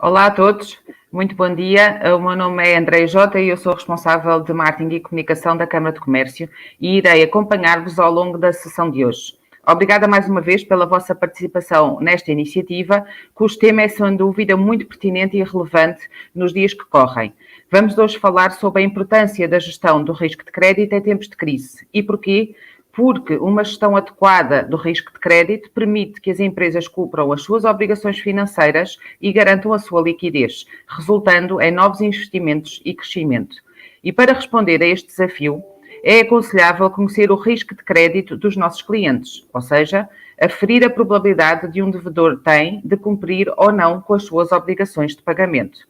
Olá a todos, muito bom dia. O meu nome é Andréia Jota e eu sou responsável de Marketing e Comunicação da Câmara de Comércio e irei acompanhar-vos ao longo da sessão de hoje. Obrigada mais uma vez pela vossa participação nesta iniciativa, cujo tema é, sem dúvida, muito pertinente e relevante nos dias que correm. Vamos hoje falar sobre a importância da gestão do risco de crédito em tempos de crise. E porquê? Porque uma gestão adequada do risco de crédito permite que as empresas cumpram as suas obrigações financeiras e garantam a sua liquidez, resultando em novos investimentos e crescimento. E para responder a este desafio, é aconselhável conhecer o risco de crédito dos nossos clientes, ou seja, aferir a probabilidade de um devedor tem de cumprir ou não com as suas obrigações de pagamento.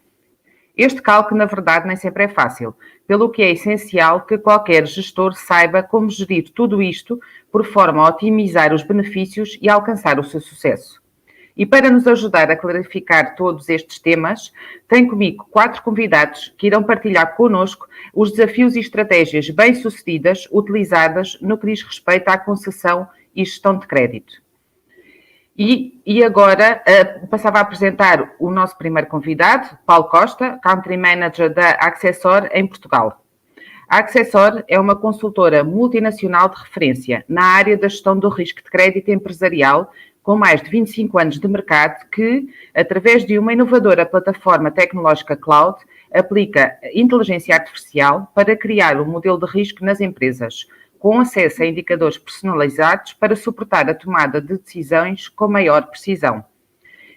Este cálculo, na verdade, nem sempre é fácil, pelo que é essencial que qualquer gestor saiba como gerir tudo isto por forma a otimizar os benefícios e alcançar o seu sucesso. E para nos ajudar a clarificar todos estes temas, tenho comigo 4 convidados que irão partilhar connosco os desafios e estratégias bem-sucedidas utilizadas no que diz respeito à concessão e gestão de crédito. E agora passava a apresentar o nosso primeiro convidado, Paulo Costa, Country Manager da Accessor em Portugal. A Accessor é uma consultora multinacional de referência na área da gestão do risco de crédito empresarial, com mais de 25 anos de mercado, que, através de uma inovadora plataforma tecnológica cloud, aplica inteligência artificial para criar um modelo de risco nas empresas, com acesso a indicadores personalizados para suportar a tomada de decisões com maior precisão.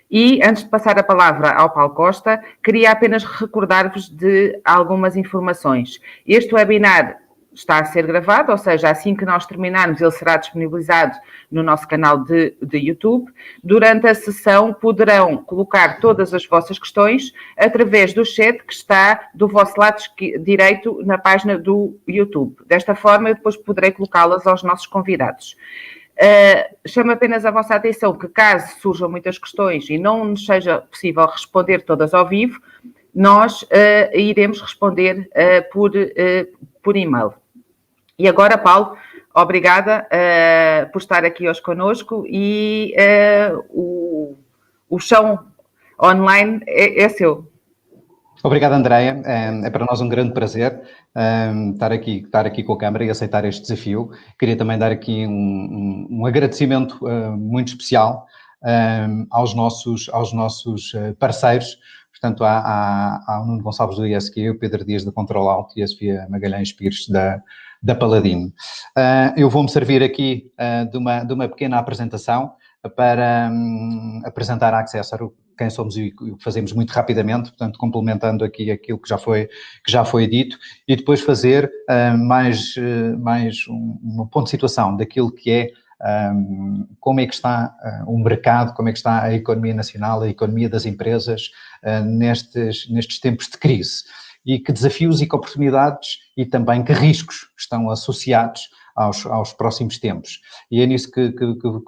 E, antes de passar a palavra ao Paulo Costa, queria apenas recordar-vos de algumas informações. Este webinar está a ser gravado, ou seja, assim que nós terminarmos, ele será disponibilizado no nosso canal de YouTube. Durante a sessão poderão colocar todas as vossas questões através do chat que está do vosso lado direito na página do YouTube. Desta forma, eu depois poderei colocá-las aos nossos convidados. Chamo apenas a vossa atenção que, caso surjam muitas questões e não nos seja possível responder todas ao vivo, nós iremos responder por e-mail. E agora, Paulo, obrigada por estar aqui hoje connosco e o chão online é seu. Obrigado, Andréia. É para nós um grande prazer estar aqui com a Câmara e aceitar este desafio. Queria também dar aqui um agradecimento muito especial aos nossos parceiros. Portanto, ao Nuno Gonçalves do ISQ, o Pedro Dias da Control Alt e a Sofia Magalhães Pires da Paladino. Eu vou-me servir aqui de uma pequena apresentação para apresentar a Accessor, quem somos e o que fazemos muito rapidamente, portanto, complementando aqui aquilo que já foi dito, e depois fazer mais um ponto de situação daquilo que é como é que está o mercado, como é que está a economia nacional, a economia das empresas nestes tempos de crise e que desafios e que oportunidades e também que riscos estão associados aos próximos tempos. E é nisso que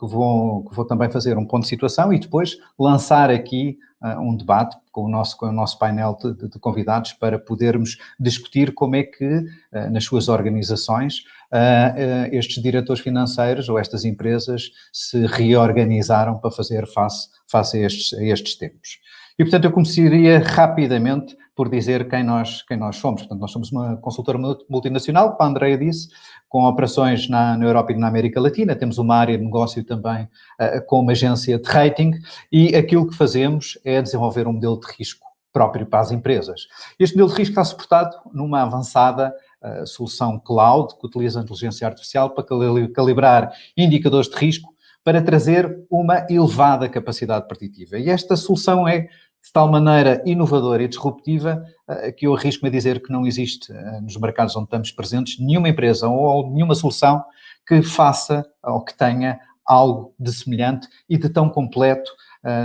vou também fazer um ponto de situação e depois lançar aqui um debate com o nosso painel de convidados para podermos discutir como é que, nas suas organizações, estes diretores financeiros ou estas empresas se reorganizaram para fazer face a estes tempos. E, portanto, eu começaria rapidamente por dizer quem nós somos. Portanto, nós somos uma consultora multinacional, como a Andréia disse, com operações na Europa e na América Latina. Temos uma área de negócio também com uma agência de rating e aquilo que fazemos é desenvolver um modelo de risco próprio para as empresas. Este modelo de risco está suportado numa avançada solução cloud que utiliza a inteligência artificial para calibrar indicadores de risco para trazer uma elevada capacidade preditiva. E esta solução é de tal maneira inovadora e disruptiva que eu arrisco-me a dizer que não existe nos mercados onde estamos presentes nenhuma empresa ou nenhuma solução que faça ou que tenha algo de semelhante e de tão completo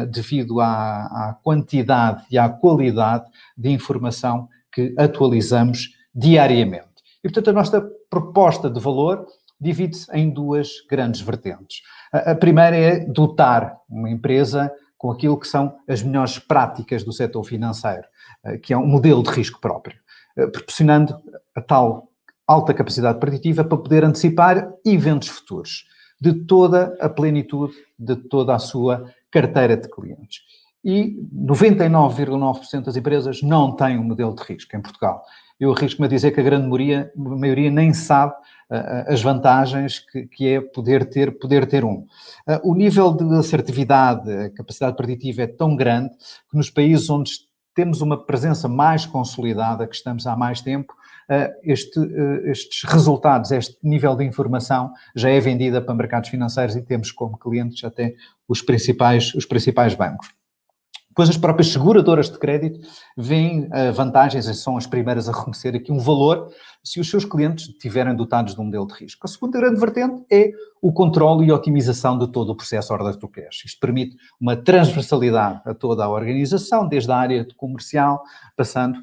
devido à quantidade e à qualidade de informação que atualizamos diariamente. E, portanto, a nossa proposta de valor divide-se em duas grandes vertentes. A primeira é dotar uma empresa com aquilo que são as melhores práticas do setor financeiro, que é um modelo de risco próprio, proporcionando a tal alta capacidade preditiva para poder antecipar eventos futuros de toda a plenitude de toda a sua carteira de clientes. e 99,9% das empresas não têm um modelo de risco em Portugal. Eu arrisco-me a dizer que a grande maioria nem sabe as vantagens que é poder ter um. O nível de assertividade, a capacidade preditiva é tão grande que nos países onde temos uma presença mais consolidada, que estamos há mais tempo, estes resultados, este nível de informação já é vendida para mercados financeiros e temos como clientes até os principais bancos. Depois as próprias seguradoras de crédito veem vantagens e são as primeiras a reconhecer aqui um valor se os seus clientes estiverem dotados de um modelo de risco. A segunda grande vertente é o controle e otimização de todo o processo order to cash. Isto permite uma transversalidade a toda a organização, desde a área comercial, passando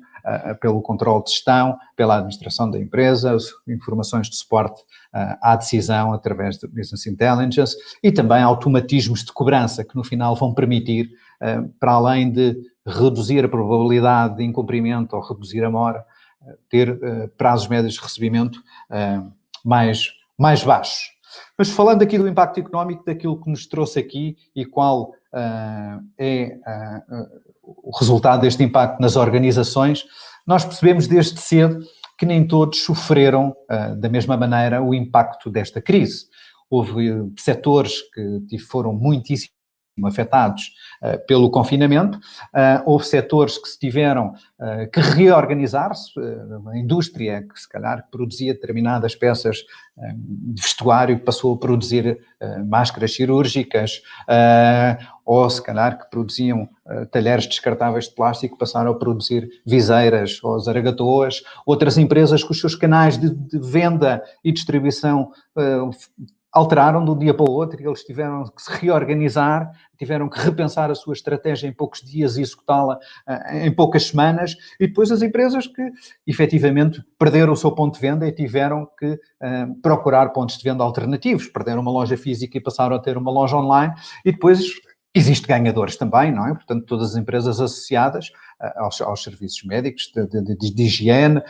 pelo controle de gestão, pela administração da empresa, informações de suporte à decisão através de Business Intelligence e também automatismos de cobrança que no final vão permitir, para além de reduzir a probabilidade de incumprimento ou reduzir a mora, ter prazos médios de recebimento mais baixos. Mas falando aqui do impacto económico, daquilo que nos trouxe aqui e qual é o resultado deste impacto nas organizações, nós percebemos desde cedo que nem todos sofreram da mesma maneira o impacto desta crise. Houve setores que foram muitíssimo afetados pelo confinamento, houve setores que se tiveram que reorganizar-se, a indústria que se calhar produzia determinadas peças de vestuário passou a produzir máscaras cirúrgicas, ou se calhar que produziam talheres descartáveis de plástico passaram a produzir viseiras ou zaragatoas, outras empresas que os seus canais de venda e distribuição alteraram de um dia para o outro e eles tiveram que se reorganizar, tiveram que repensar a sua estratégia em poucos dias e executá-la em poucas semanas, e depois as empresas que efetivamente perderam o seu ponto de venda e tiveram que procurar pontos de venda alternativos, perderam uma loja física e passaram a ter uma loja online, e depois existem ganhadores também, não é? Portanto, todas as empresas associadas aos serviços médicos, de higiene,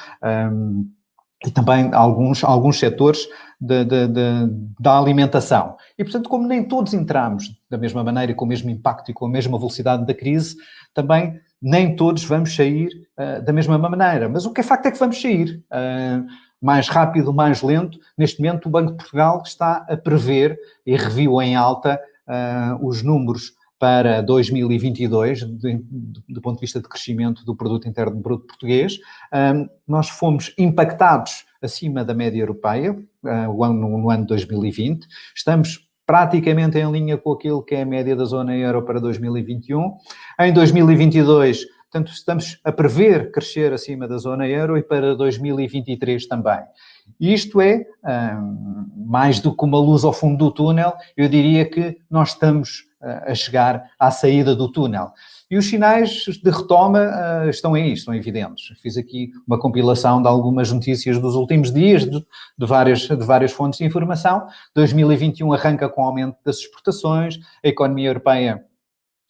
e também alguns setores da alimentação. E, portanto, como nem todos entramos da mesma maneira, com o mesmo impacto e com a mesma velocidade da crise, também nem todos vamos sair da mesma maneira. Mas o que é facto é que vamos sair. Mais rápido, mais lento. Neste momento, o Banco de Portugal está a prever e reviu em alta os números para 2022, do ponto de vista de crescimento do Produto Interno Bruto português. Nós fomos impactados acima da média europeia no ano de 2020. Estamos praticamente em linha com aquilo que é a média da zona euro para 2021. Em 2022, portanto, estamos a prever crescer acima da zona euro e para 2023 também. Isto é, mais do que uma luz ao fundo do túnel, eu diria que nós estamos a chegar à saída do túnel. E os sinais de retoma estão aí, estão evidentes. Fiz aqui uma compilação de algumas notícias dos últimos dias, de várias fontes de informação. 2021 arranca com o aumento das exportações, a economia europeia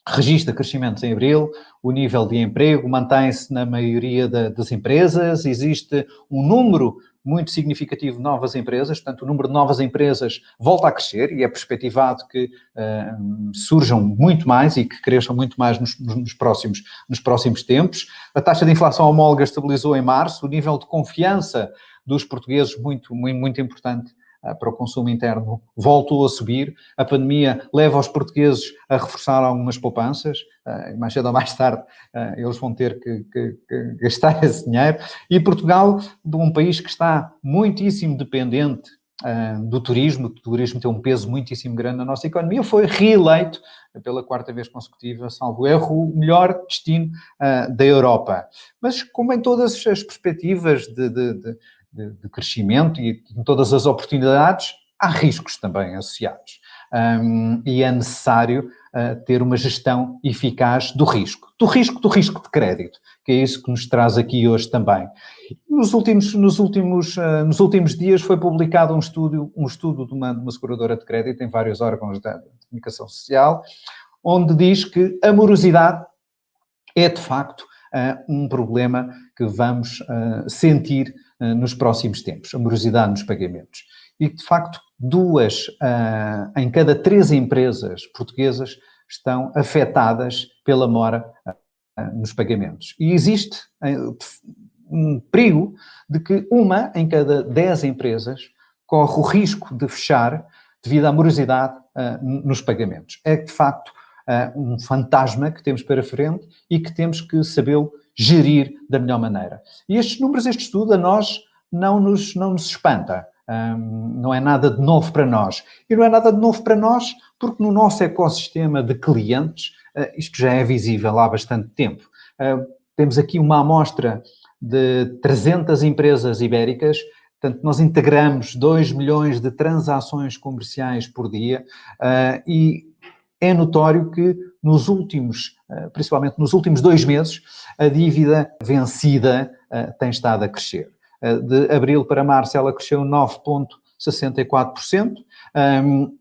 registra crescimentos em abril, o nível de emprego mantém-se na maioria das empresas, existe um número muito significativo de novas empresas, portanto o número de novas empresas volta a crescer e é perspectivado que surjam muito mais e que cresçam muito mais nos próximos tempos. A taxa de inflação homóloga estabilizou em março, o nível de confiança dos portugueses muito importante para o consumo interno voltou a subir. A pandemia leva os portugueses a reforçar algumas poupanças, mais cedo ou mais tarde eles vão ter que gastar esse dinheiro. E Portugal, de um país que está muitíssimo dependente do turismo, o turismo tem um peso muitíssimo grande na nossa economia, foi reeleito pela quarta vez consecutiva, salvo erro, o melhor destino da Europa. Mas como em todas as perspectivas de crescimento e em todas as oportunidades, há riscos também associados. E é necessário ter uma gestão eficaz do risco de crédito, que é isso que nos traz aqui hoje também. Nos últimos dias foi publicado um estudo de uma seguradora de crédito em vários órgãos da comunicação social, onde diz que a morosidade é, de facto, um problema que vamos sentir nos próximos tempos, a morosidade nos pagamentos. E, de facto, 2 em cada 3 empresas portuguesas estão afetadas pela mora nos pagamentos. E existe um perigo de que 1 em cada 10 empresas corre o risco de fechar devido à morosidade nos pagamentos. É, de facto, um fantasma que temos para frente e que temos que sabê-lo gerir da melhor maneira. E estes números, este estudo, a nós não nos espanta. Não é nada de novo para nós. E não é nada de novo para nós porque no nosso ecossistema de clientes isto já é visível há bastante tempo. Temos aqui uma amostra de 300 empresas ibéricas, portanto, nós integramos 2 milhões de transações comerciais por dia e é notório que nos últimos, principalmente nos últimos 2 meses, a dívida vencida tem estado a crescer. De abril para março ela cresceu 9,64%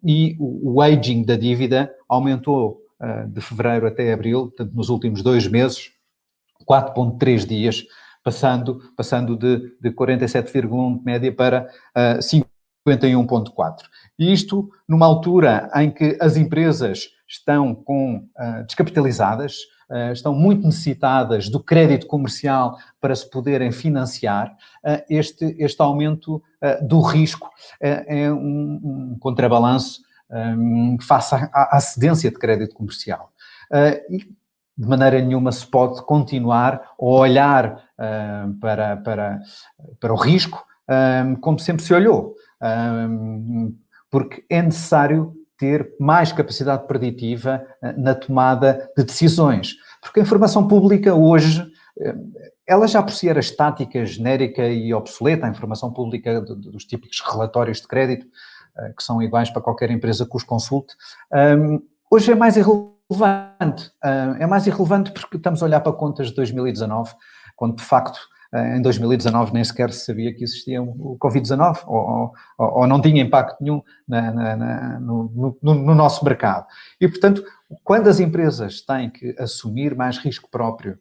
e o aging da dívida aumentou de fevereiro até abril, portanto, nos últimos 2 meses, 4,3 dias, passando de 47,1 de média para 51,4. E isto numa altura em que as empresas estão descapitalizadas, estão muito necessitadas do crédito comercial para se poderem financiar, este aumento do risco é um contrabalanço face à cedência de crédito comercial. E de maneira nenhuma se pode continuar a olhar para o risco como sempre se olhou, porque é necessário ter mais capacidade preditiva na tomada de decisões. Porque a informação pública hoje, ela já por si era estática, genérica e obsoleta, a informação pública dos típicos relatórios de crédito, que são iguais para qualquer empresa que os consulte, hoje é mais irrelevante. É mais irrelevante porque estamos a olhar para contas de 2019, quando de facto em 2019 nem sequer se sabia que existia o Covid-19 ou não tinha impacto nenhum no nosso mercado. E, portanto, quando as empresas têm que assumir mais risco próprio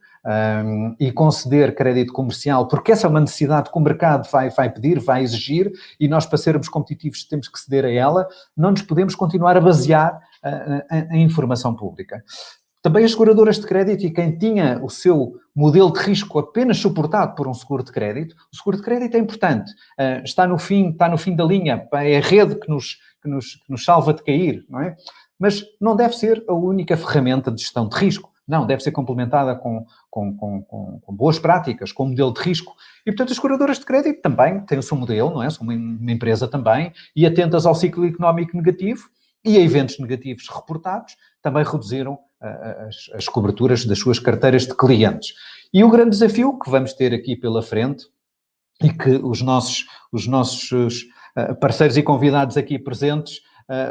e conceder crédito comercial, porque essa é uma necessidade que o mercado vai pedir, vai exigir, e nós, para sermos competitivos, temos que ceder a ela, não nos podemos continuar a basear em informação pública. Também as seguradoras de crédito e quem tinha o seu modelo de risco apenas suportado por um seguro de crédito, o seguro de crédito é importante, está no fim da linha, é a rede que nos salva de cair, não é? Mas não deve ser a única ferramenta de gestão de risco, não, deve ser complementada com boas práticas, com um modelo de risco. E, portanto, as seguradoras de crédito também têm o seu modelo, não é? São uma empresa também, e atentas ao ciclo económico negativo e a eventos negativos reportados, também reduziram as coberturas das suas carteiras de clientes. E o grande desafio que vamos ter aqui pela frente e que os nossos parceiros e convidados aqui presentes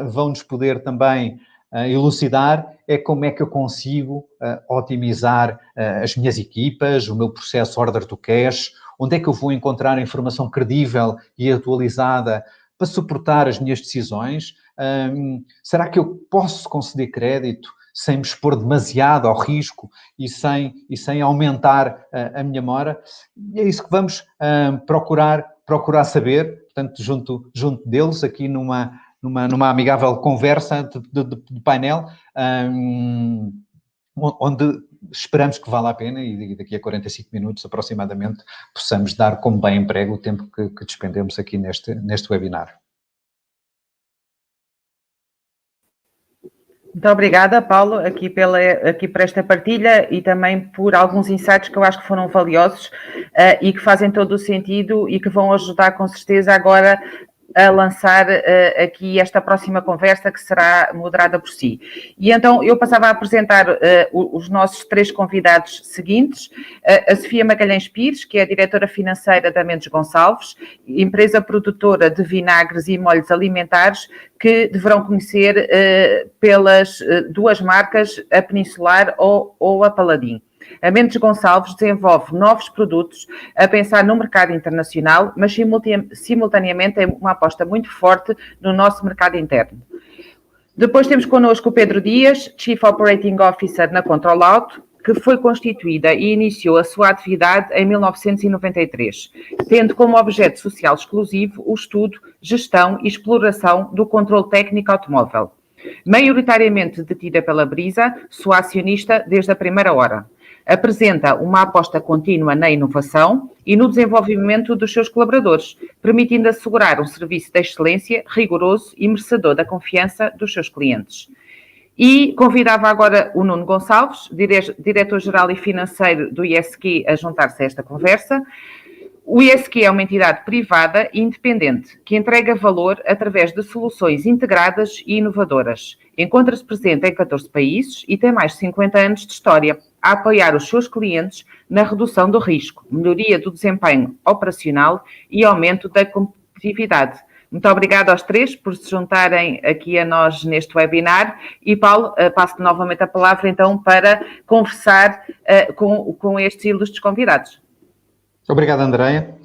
vão-nos poder também elucidar é como é que eu consigo otimizar as minhas equipas, o meu processo order to cash, onde é que eu vou encontrar informação credível e atualizada para suportar as minhas decisões. Será que eu posso conceder crédito sem me expor demasiado ao risco e sem aumentar a minha mora? E é isso que vamos procurar saber, portanto, junto deles, aqui numa amigável conversa de painel, onde esperamos que vale a pena e daqui a 45 minutos aproximadamente possamos dar como bem emprego o tempo que despendemos aqui neste webinar. Muito obrigada, Paulo, aqui por esta partilha e também por alguns insights que eu acho que foram valiosos e que fazem todo o sentido e que vão ajudar com certeza agora a lançar aqui esta próxima conversa que será moderada por si. E então eu passava a apresentar os nossos 3 convidados seguintes, a Sofia Magalhães Pires, que é a diretora financeira da Mendes Gonçalves, empresa produtora de vinagres e molhos alimentares, que deverão conhecer pelas 2 marcas, a Peninsular ou a Paladin. A Mendes Gonçalves desenvolve novos produtos a pensar no mercado internacional, mas simultaneamente é uma aposta muito forte no nosso mercado interno. Depois temos connosco o Pedro Dias, Chief Operating Officer na Control Auto, que foi constituída e iniciou a sua atividade em 1993, tendo como objeto social exclusivo o estudo, gestão e exploração do controle técnico automóvel. Maioritariamente detida pela Brisa, sua acionista desde a primeira hora. Apresenta uma aposta contínua na inovação e no desenvolvimento dos seus colaboradores, permitindo assegurar um serviço de excelência rigoroso e merecedor da confiança dos seus clientes. E convidava agora o Nuno Gonçalves, diretor-geral e financeiro do ISQ, a juntar-se a esta conversa. O ISQ é uma entidade privada e independente que entrega valor através de soluções integradas e inovadoras. Encontra-se presente em 14 países e tem mais de 50 anos de história a apoiar os seus clientes na redução do risco, melhoria do desempenho operacional e aumento da competitividade. Muito obrigada aos três por se juntarem aqui a nós neste webinar. E, Paulo, passo-te novamente a palavra, então, para conversar com estes ilustres convidados. Obrigado, Andreia.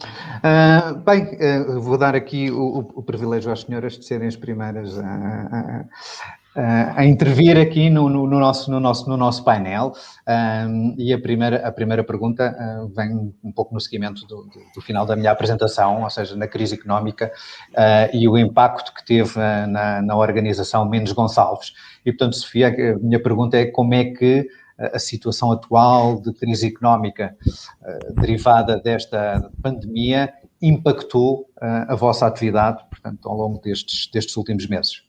Vou dar aqui o privilégio às senhoras de serem as primeiras a intervir aqui no nosso painel. E a primeira pergunta vem um pouco no seguimento do final da minha apresentação, ou seja, na crise económica e o impacto que teve na organização Mendes Gonçalves. E, portanto, Sofia, a minha pergunta é como é que a situação atual de crise económica derivada desta pandemia impactou a vossa atividade, portanto, ao longo destes últimos meses?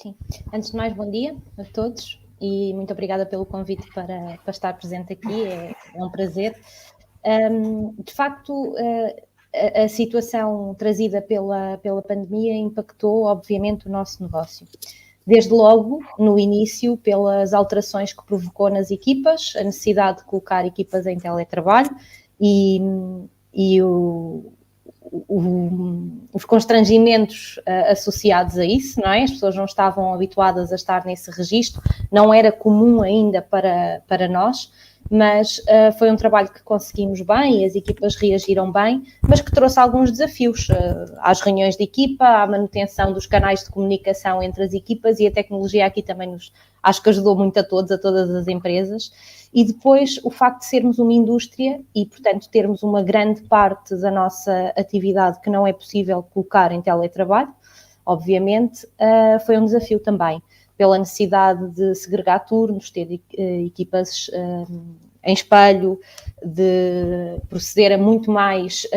Sim. Antes de mais, bom dia a todos e muito obrigada pelo convite para estar presente aqui, é um prazer. De facto, a situação trazida pela pandemia impactou, obviamente, o nosso negócio. Desde logo, no início, pelas alterações que provocou nas equipas, a necessidade de colocar equipas em teletrabalho e os constrangimentos associados a isso, não é? As pessoas não estavam habituadas a estar nesse registro, não era comum ainda para nós, mas foi um trabalho que conseguimos bem e as equipas reagiram bem, mas que trouxe alguns desafios às reuniões de equipa, à manutenção dos canais de comunicação entre as equipas, e a tecnologia aqui também acho que ajudou muito a todas as empresas. E depois o facto de sermos uma indústria e, portanto, termos uma grande parte da nossa atividade que não é possível colocar em teletrabalho, obviamente, foi um desafio também, pela necessidade de segregar turnos, ter equipas em espelho, de proceder a muito mais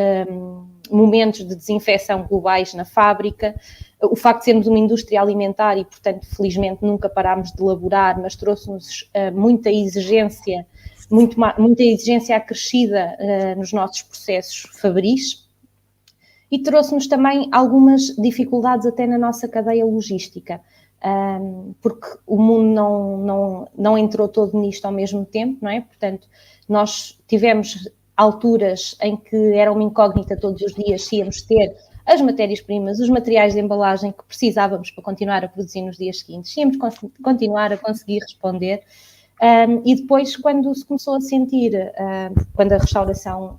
momentos de desinfecção globais na fábrica. O facto de sermos uma indústria alimentar e, portanto, felizmente nunca parámos de elaborar, mas trouxe-nos muita exigência acrescida nos nossos processos fabris, e trouxe-nos também algumas dificuldades até na nossa cadeia logística, porque o mundo não entrou todo nisto ao mesmo tempo, não é? Portanto, nós tivemos alturas em que era uma incógnita todos os dias se íamos ter as matérias-primas, os materiais de embalagem que precisávamos para continuar a produzir nos dias seguintes, se íamos continuar a conseguir responder. E depois, quando se começou a sentir, quando a restauração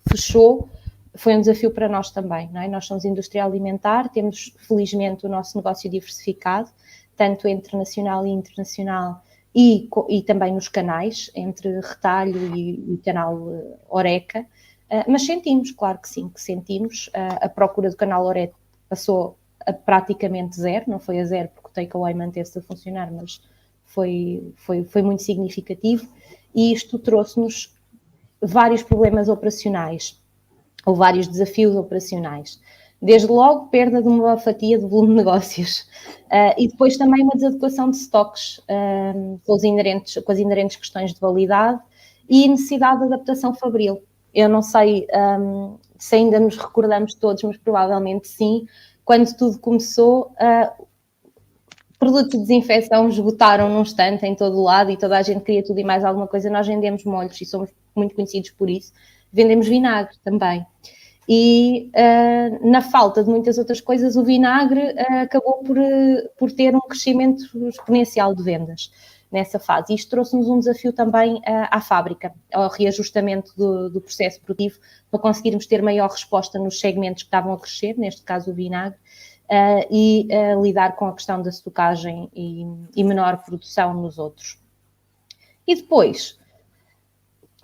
fechou, foi um desafio para nós também, não é? Nós somos indústria alimentar, temos felizmente o nosso negócio diversificado, tanto entre nacional e internacional, e também nos canais, entre retalho e canal Horeca, mas sentimos, claro que sim, que sentimos. A procura do canal Horeca passou a praticamente zero, não foi a zero porque o takeaway manteve-se a funcionar, mas foi muito significativo, e isto trouxe-nos vários problemas operacionais, ou vários desafios operacionais. Desde logo, perda de uma fatia de volume de negócios, e depois também uma desadequação de estoques com as inerentes questões de validade e necessidade de adaptação fabril. Eu não sei se ainda nos recordamos todos, mas provavelmente sim, quando tudo começou, produtos de desinfecção esgotaram num instante em todo o lado e toda a gente queria tudo e mais alguma coisa. Nós vendemos molhos e somos muito conhecidos por isso. Vendemos vinagre também. E na falta de muitas outras coisas, o vinagre acabou por ter um crescimento exponencial de vendas nessa fase. Isto trouxe-nos um desafio também à fábrica, ao reajustamento do processo produtivo, para conseguirmos ter maior resposta nos segmentos que estavam a crescer, neste caso o vinagre, e lidar com a questão da estocagem e menor produção nos outros. E depois,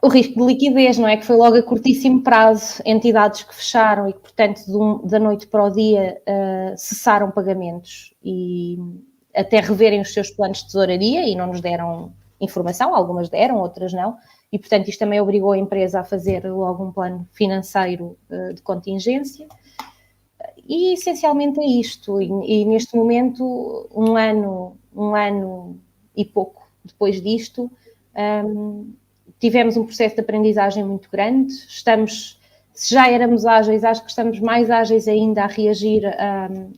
o risco de liquidez, não é? Que foi logo a curtíssimo prazo, entidades que fecharam e que, portanto, da noite para o dia cessaram pagamentos, e até reverem os seus planos de tesouraria e não nos deram informação, algumas deram, outras não, e portanto isto também obrigou a empresa a fazer logo um plano financeiro de contingência. E essencialmente é isto, e neste momento, um ano e pouco depois disto, tivemos um processo de aprendizagem muito grande, se já éramos ágeis, acho que estamos mais ágeis ainda a reagir,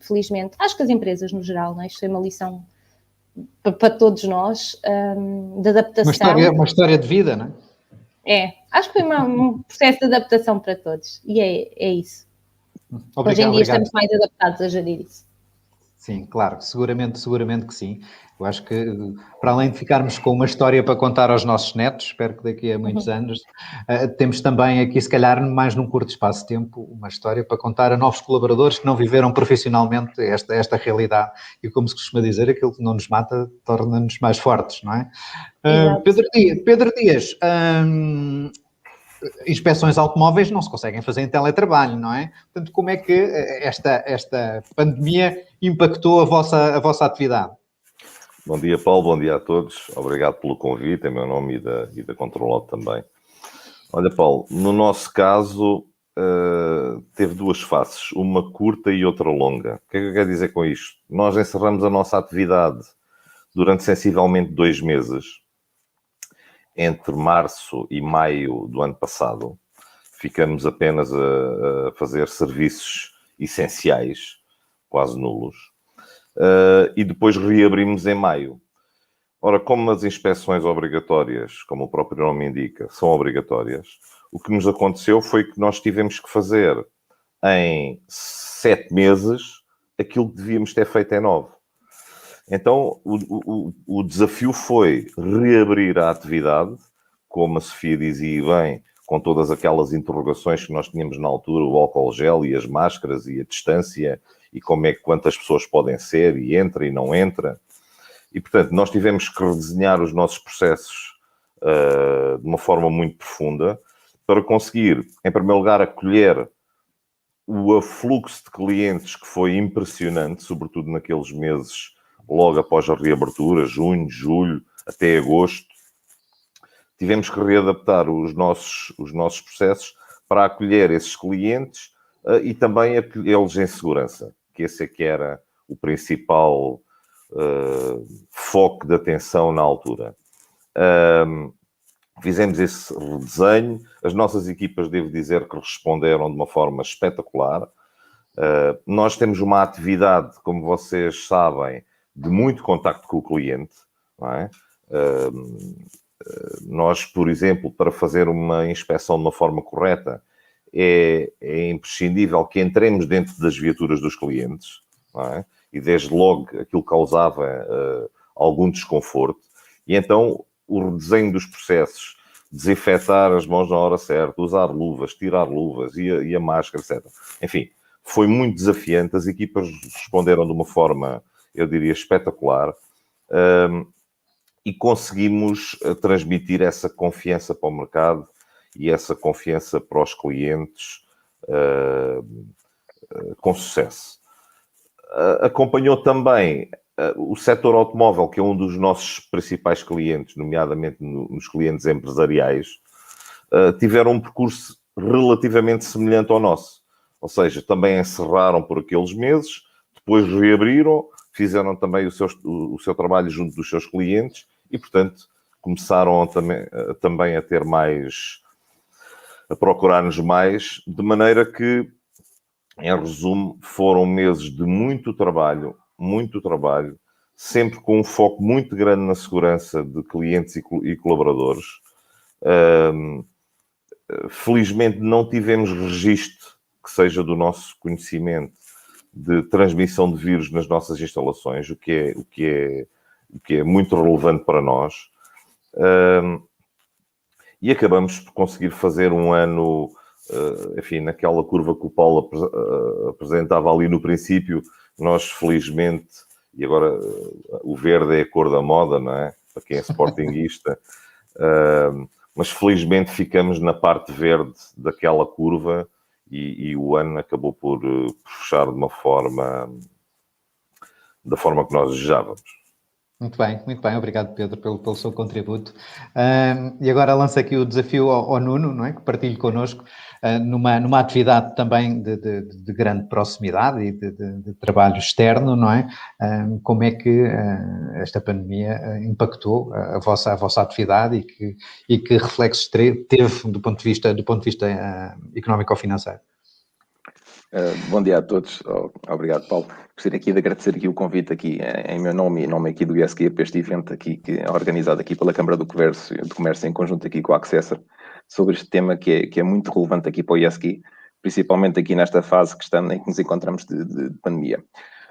felizmente, acho que as empresas no geral, não é? Isto foi uma lição para todos nós, de adaptação. Uma história de vida, não é? Acho que foi um processo de adaptação para todos, e é isso. Obrigado, hoje em dia obrigado. estamos mais adaptados a gerir isso. Sim, claro, seguramente que sim. Eu acho que, para além de ficarmos com uma história para contar aos nossos netos, espero que daqui a muitos anos, temos também aqui, se calhar, mais num curto espaço de tempo, uma história para contar a novos colaboradores que não viveram profissionalmente esta realidade. E como se costuma dizer, aquilo que não nos mata torna-nos mais fortes, não é? Pedro Dias, inspeções automóveis não se conseguem fazer em teletrabalho, não é? Portanto, como é que esta pandemia impactou a vossa atividade? Bom dia, Paulo, bom dia a todos. Obrigado pelo convite, em meu nome e da Controlot também. Olha, Paulo, no nosso caso, teve duas faces, uma curta e outra longa. O que é que eu quero dizer com isto? Nós encerramos a nossa atividade durante sensivelmente 2 meses, entre março e maio do ano passado. Ficamos apenas a fazer serviços essenciais, quase nulos. E depois reabrimos em maio. Ora, como as inspeções obrigatórias, como o próprio nome indica, são obrigatórias, o que nos aconteceu foi que nós tivemos que fazer em 7 meses aquilo que devíamos ter feito em 9. Então, o desafio foi reabrir a atividade, como a Sofia dizia bem, com todas aquelas interrogações que nós tínhamos na altura, o álcool gel e as máscaras e a distância, e como é que quantas pessoas podem ser, e entra e não entra. E, portanto, nós tivemos que redesenhar os nossos processos de uma forma muito profunda para conseguir, em primeiro lugar, acolher o afluxo de clientes que foi impressionante, sobretudo naqueles meses logo após a reabertura, junho, julho, até agosto. Tivemos que readaptar os nossos processos para acolher esses clientes e também acolhê-los em segurança, que esse é que era o principal foco de atenção na altura. Fizemos esse redesenho, as nossas equipas, devo dizer, que responderam de uma forma espetacular. Nós temos uma atividade, como vocês sabem, de muito contacto com o cliente, não é? Nós, por exemplo, para fazer uma inspeção de uma forma correta, é imprescindível que entremos dentro das viaturas dos clientes, não é? E desde logo aquilo causava algum desconforto. E então o redesenho dos processos, desinfetar as mãos na hora certa, usar luvas, tirar luvas e a máscara, etc. Enfim, foi muito desafiante. As equipas responderam de uma forma, eu diria, espetacular. E conseguimos transmitir essa confiança para o mercado e essa confiança para os clientes com sucesso. Acompanhou também o setor automóvel, que é um dos nossos principais clientes, nomeadamente nos clientes empresariais, tiveram um percurso relativamente semelhante ao nosso. Ou seja, também encerraram por aqueles meses, depois reabriram, fizeram também o seu trabalho junto dos seus clientes e, portanto, começaram também a ter mais, a procurar-nos mais, de maneira que, em resumo, foram meses de muito trabalho, sempre com um foco muito grande na segurança de clientes e colaboradores. Felizmente não tivemos registro que seja do nosso conhecimento de transmissão de vírus nas nossas instalações, o que é muito relevante para nós. E acabamos por conseguir fazer um ano, enfim, naquela curva que o Paulo apresentava ali no princípio. Nós, felizmente, e agora o verde é a cor da moda, não é? Para quem é sportinguista, mas felizmente ficamos na parte verde daquela curva e o ano acabou por fechar de uma forma da forma que nós desejávamos. Muito bem, obrigado Pedro pelo seu contributo. E agora lanço aqui o desafio ao Nuno, não é? Que partilhe connosco numa atividade também de grande proximidade e de trabalho externo, não é? Como é que esta pandemia impactou a vossa atividade e que reflexos teve do ponto de vista económico-financeiro? Bom dia a todos. Obrigado, Paulo. Gostaria aqui de agradecer aqui o convite aqui em meu nome e em nome aqui do ISQ para este evento aqui que é organizado aqui pela Câmara do Comércio em conjunto aqui com a Accessor sobre este tema que é muito relevante aqui para o ISQ, principalmente aqui nesta fase em que nos encontramos de pandemia.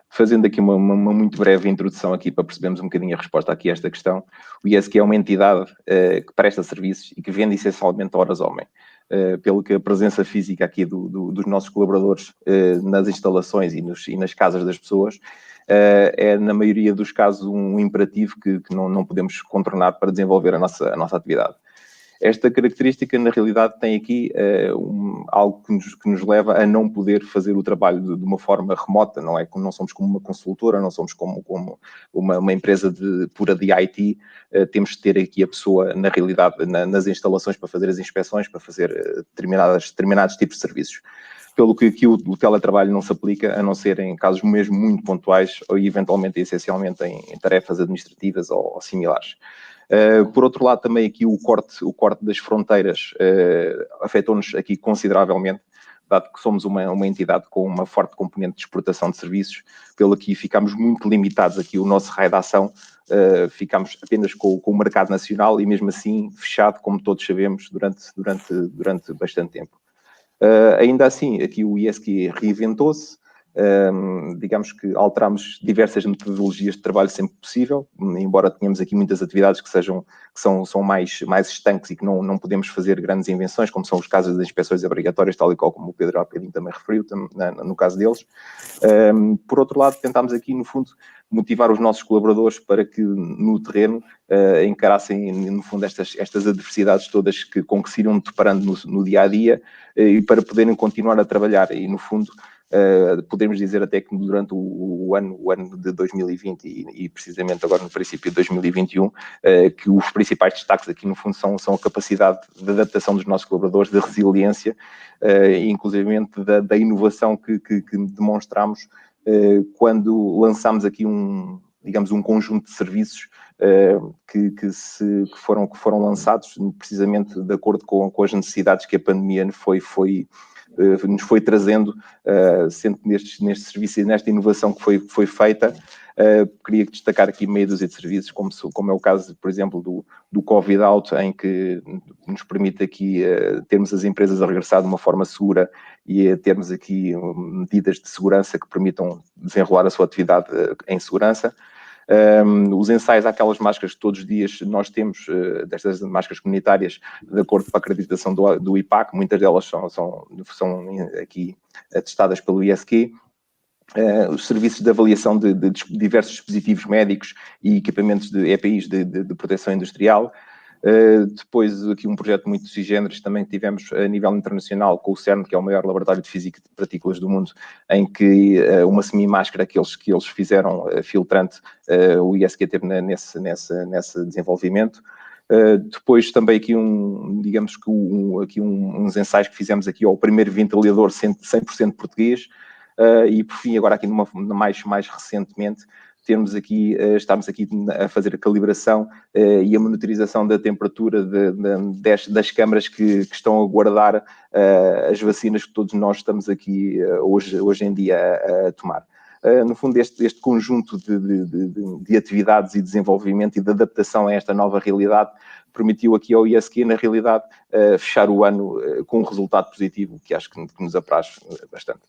Fazendo aqui uma muito breve introdução aqui para percebermos um bocadinho a resposta aqui a esta questão, o ISQ é uma entidade que presta serviços e que vende essencialmente horas homem. Pelo que a presença física aqui dos nossos colaboradores nas instalações e nas casas das pessoas é, na maioria dos casos, um imperativo que não podemos contornar para desenvolver a nossa atividade. Esta característica, na realidade, tem aqui algo que nos leva a não poder fazer o trabalho de uma forma remota, não somos como uma consultora, não somos como uma empresa pura de IT, temos de ter aqui a pessoa, na realidade, nas instalações para fazer as inspeções, para fazer determinados tipos de serviços. Pelo que aqui o teletrabalho não se aplica, a não ser em casos mesmo muito pontuais ou eventualmente, essencialmente, em tarefas administrativas ou similares. Por outro lado, também aqui o corte das fronteiras afetou-nos aqui consideravelmente, dado que somos uma entidade com uma forte componente de exportação de serviços, pelo que ficámos muito limitados aqui o nosso raio de ação, ficámos apenas com o mercado nacional e mesmo assim fechado, como todos sabemos, durante bastante tempo. Ainda assim, aqui o ISQ reinventou-se, digamos que alterámos diversas metodologias de trabalho sempre possível, embora tenhamos aqui muitas atividades que são mais estanques e que não podemos fazer grandes invenções, como são os casos das inspeções obrigatórias, tal e qual como o Pedro há bocadinho também referiu, no caso deles. Por outro lado, tentámos aqui, no fundo, motivar os nossos colaboradores para que, no terreno, encarassem, no fundo, estas adversidades todas com que se irão deparando no dia-a-dia e para poderem continuar a trabalhar. E, no fundo, podemos dizer até que durante o ano de 2020 e precisamente agora no princípio de 2021, que os principais destaques aqui, no fundo, são a capacidade de adaptação dos nossos colaboradores, de resiliência, inclusivamente da inovação que demonstramos quando lançámos aqui um conjunto de serviços que foram lançados precisamente de acordo com as necessidades que a pandemia nos foi trazendo, sendo que neste serviço e nesta inovação que foi feita, queria destacar aqui meia dúzia de serviços, como é o caso, por exemplo, do Covid Out, em que nos permite aqui termos as empresas a regressar de uma forma segura e termos aqui medidas de segurança que permitam desenrolar a sua atividade em segurança. Os ensaios àquelas máscaras que todos os dias nós temos, destas máscaras comunitárias, de acordo com a acreditação do IPAC, muitas delas são aqui atestadas pelo ISQ. Os serviços de avaliação de diversos dispositivos médicos e equipamentos de EPIs de proteção industrial. Depois aqui um projeto muito sui generis também que tivemos a nível internacional com o CERN, que é o maior laboratório de física de partículas do mundo, em que uma semi-máscara que eles fizeram filtrante, o ISQ teve nesse desenvolvimento. Depois também aqui uns ensaios que fizemos aqui ao primeiro ventilador 100% português. E por fim, agora aqui mais recentemente, estamos aqui a fazer a calibração e a monitorização da temperatura das câmaras que estão a guardar as vacinas que todos nós estamos aqui hoje em dia a tomar. No fundo, este conjunto de atividades e desenvolvimento e de adaptação a esta nova realidade permitiu aqui ao ISQ, na realidade, fechar o ano com um resultado positivo, que acho que nos apraz bastante.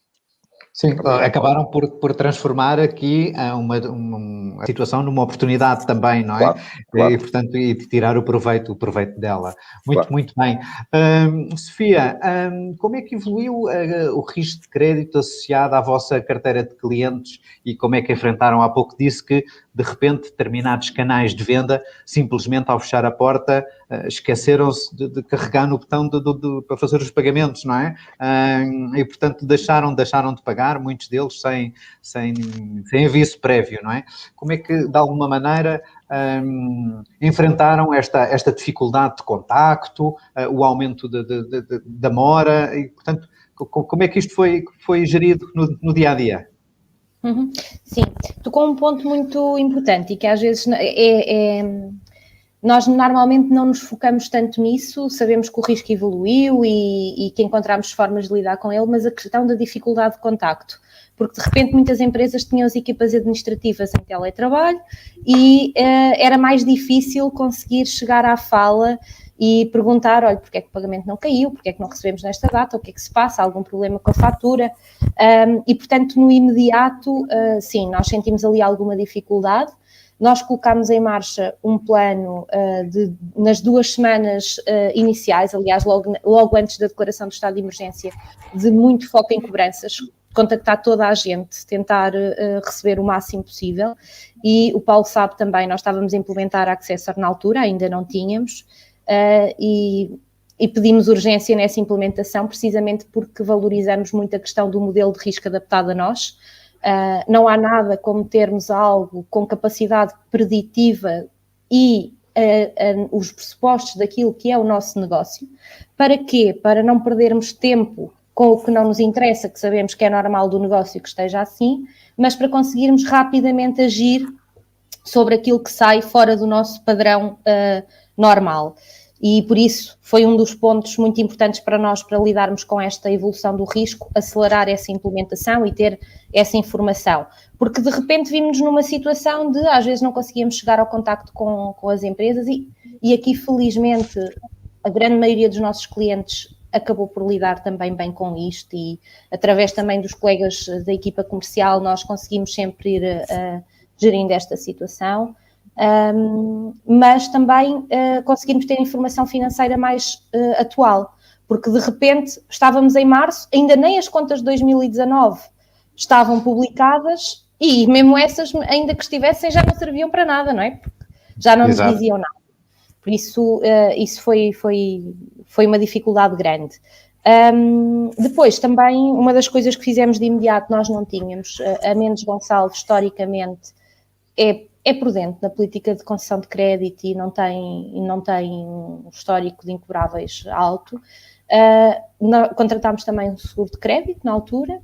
Sim, acabaram por transformar aqui uma situação numa oportunidade também, não é? Claro. E, portanto, e tirar o proveito dela. Muito bem. Sofia, como é que evoluiu o risco de crédito associado à vossa carteira de clientes e como é que enfrentaram? Há pouco disse que de repente, determinados canais de venda, simplesmente ao fechar a porta, esqueceram-se de carregar no botão para fazer os pagamentos, não é? E, portanto, deixaram de pagar, muitos deles sem aviso prévio, não é? Como é que, de alguma maneira, enfrentaram esta dificuldade de contacto, o aumento da mora e, portanto, como é que isto foi gerido no dia-a-dia? Sim, tocou um ponto muito importante e que às vezes nós normalmente não nos focamos tanto nisso, sabemos que o risco evoluiu e que encontramos formas de lidar com ele, mas a questão da dificuldade de contacto, porque de repente muitas empresas tinham as equipas administrativas em teletrabalho e era mais difícil conseguir chegar à fala e perguntar, olha, porque é que o pagamento não caiu, porque é que não recebemos nesta data, o que é que se passa, há algum problema com a fatura, e portanto no imediato, sim, nós sentimos ali alguma dificuldade. Nós colocámos em marcha um plano nas 2 semanas iniciais, aliás, logo antes da declaração do estado de emergência, de muito foco em cobranças, contactar toda a gente, tentar receber o máximo possível. E o Paulo sabe também, nós estávamos a implementar a Accessor na altura, ainda não tínhamos, e pedimos urgência nessa implementação, precisamente porque valorizamos muito a questão do modelo de risco adaptado a nós. Não há nada como termos algo com capacidade preditiva e os pressupostos daquilo que é o nosso negócio. Para quê? Para não perdermos tempo com o que não nos interessa, que sabemos que é normal do negócio que esteja assim, mas para conseguirmos rapidamente agir sobre aquilo que sai fora do nosso padrão normal. E por isso foi um dos pontos muito importantes para nós, para lidarmos com esta evolução do risco, acelerar essa implementação e ter essa informação. Porque de repente vimos numa situação de, às vezes, não conseguíamos chegar ao contacto com as empresas e aqui, felizmente, a grande maioria dos nossos clientes acabou por lidar também bem com isto e, através também dos colegas da equipa comercial, nós conseguimos sempre ir gerindo esta situação. Mas também conseguimos ter informação financeira mais atual, porque de repente estávamos em março, ainda nem as contas de 2019 estavam publicadas e mesmo essas, ainda que estivessem, já não serviam para nada, não é? Porque já não nos diziam nada. Por isso, isso foi uma dificuldade grande. Depois, também, uma das coisas que fizemos de imediato, nós não tínhamos, a Mendes Gonçalves, historicamente, é prudente na política de concessão de crédito e não tem um histórico de incobráveis alto. Contratámos também um seguro de crédito na altura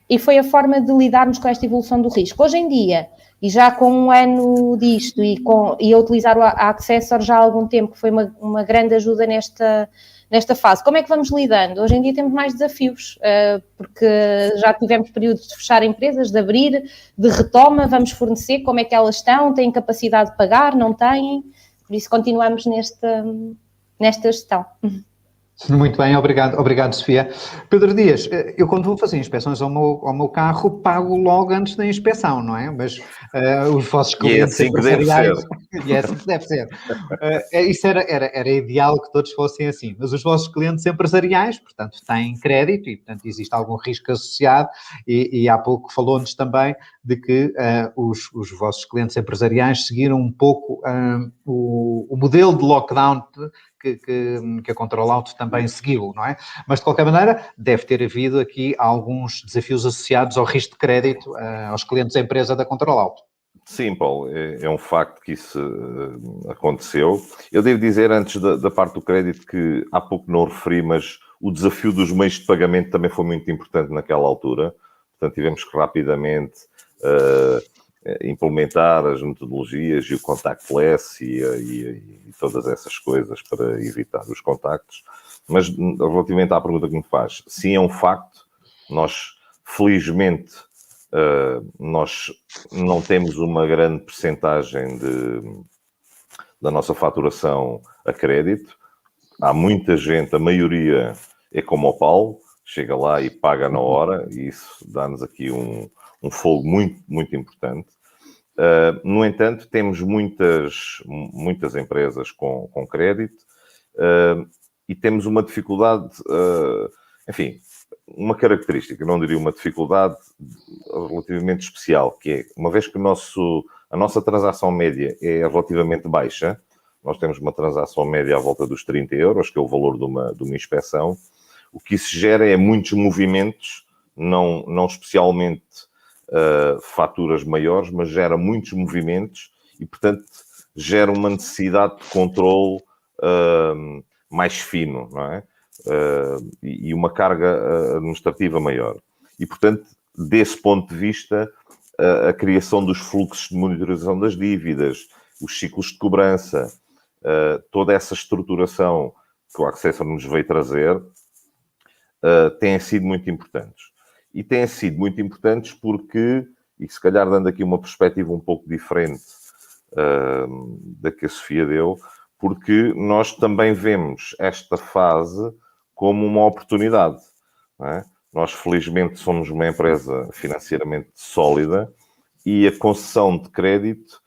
e foi a forma de lidarmos com esta evolução do risco. Hoje em dia, e já com um ano disto e a utilizar a Accessor já há algum tempo, que foi uma grande ajuda nesta fase. Como é que vamos lidando? Hoje em dia temos mais desafios, porque já tivemos períodos de fechar empresas, de abrir, de retoma, vamos fornecer, como é que elas estão, têm capacidade de pagar, não têm? Por isso continuamos nesta gestão. Muito bem, obrigado, Sofia. Pedro Dias, eu quando vou fazer inspeções ao meu carro, pago logo antes da inspeção, não é? Mas os vossos clientes empresariais... E é assim que deve ser. Isso era ideal que todos fossem assim, mas os vossos clientes empresariais, portanto, têm crédito e, portanto, existe algum risco associado e há pouco falou-nos também de que os vossos clientes empresariais seguiram um pouco o modelo de lockdown que a Control Auto também seguiu, não é? Mas, de qualquer maneira, deve ter havido aqui alguns desafios associados ao risco de crédito aos clientes da empresa da Control Auto. Sim, Paulo, é um facto que isso aconteceu. Eu devo dizer, antes da parte do crédito, que há pouco não referi, mas o desafio dos meios de pagamento também foi muito importante naquela altura. Portanto, tivemos que rapidamente implementar as metodologias e o contactless e todas essas coisas para evitar os contactos. Mas, relativamente à pergunta que me faz, sim, é um facto. Nós, felizmente, nós não temos uma grande percentagem da nossa faturação a crédito. Há muita gente, a maioria é como o Paulo, chega lá e paga na hora, e isso dá-nos aqui um fogo muito, muito importante. No entanto, temos muitas empresas com crédito e temos uma dificuldade, enfim, uma característica, não diria uma dificuldade relativamente especial, que é, uma vez que a nossa transação média é relativamente baixa, nós temos uma transação média à volta dos 30 euros, que é o valor de uma inspeção, o que isso gera é muitos movimentos, não especialmente faturas maiores, mas gera muitos movimentos e, portanto, gera uma necessidade de controle mais fino, não é? E uma carga administrativa maior. E, portanto, desse ponto de vista, a criação dos fluxos de monitorização das dívidas, os ciclos de cobrança, toda essa estruturação que o Accessor nos veio trazer, têm sido muito importantes. E têm sido muito importantes porque, e se calhar dando aqui uma perspectiva um pouco diferente da que a Sofia deu, porque nós também vemos esta fase como uma oportunidade. Não é? Nós, felizmente, somos uma empresa financeiramente sólida e a concessão de crédito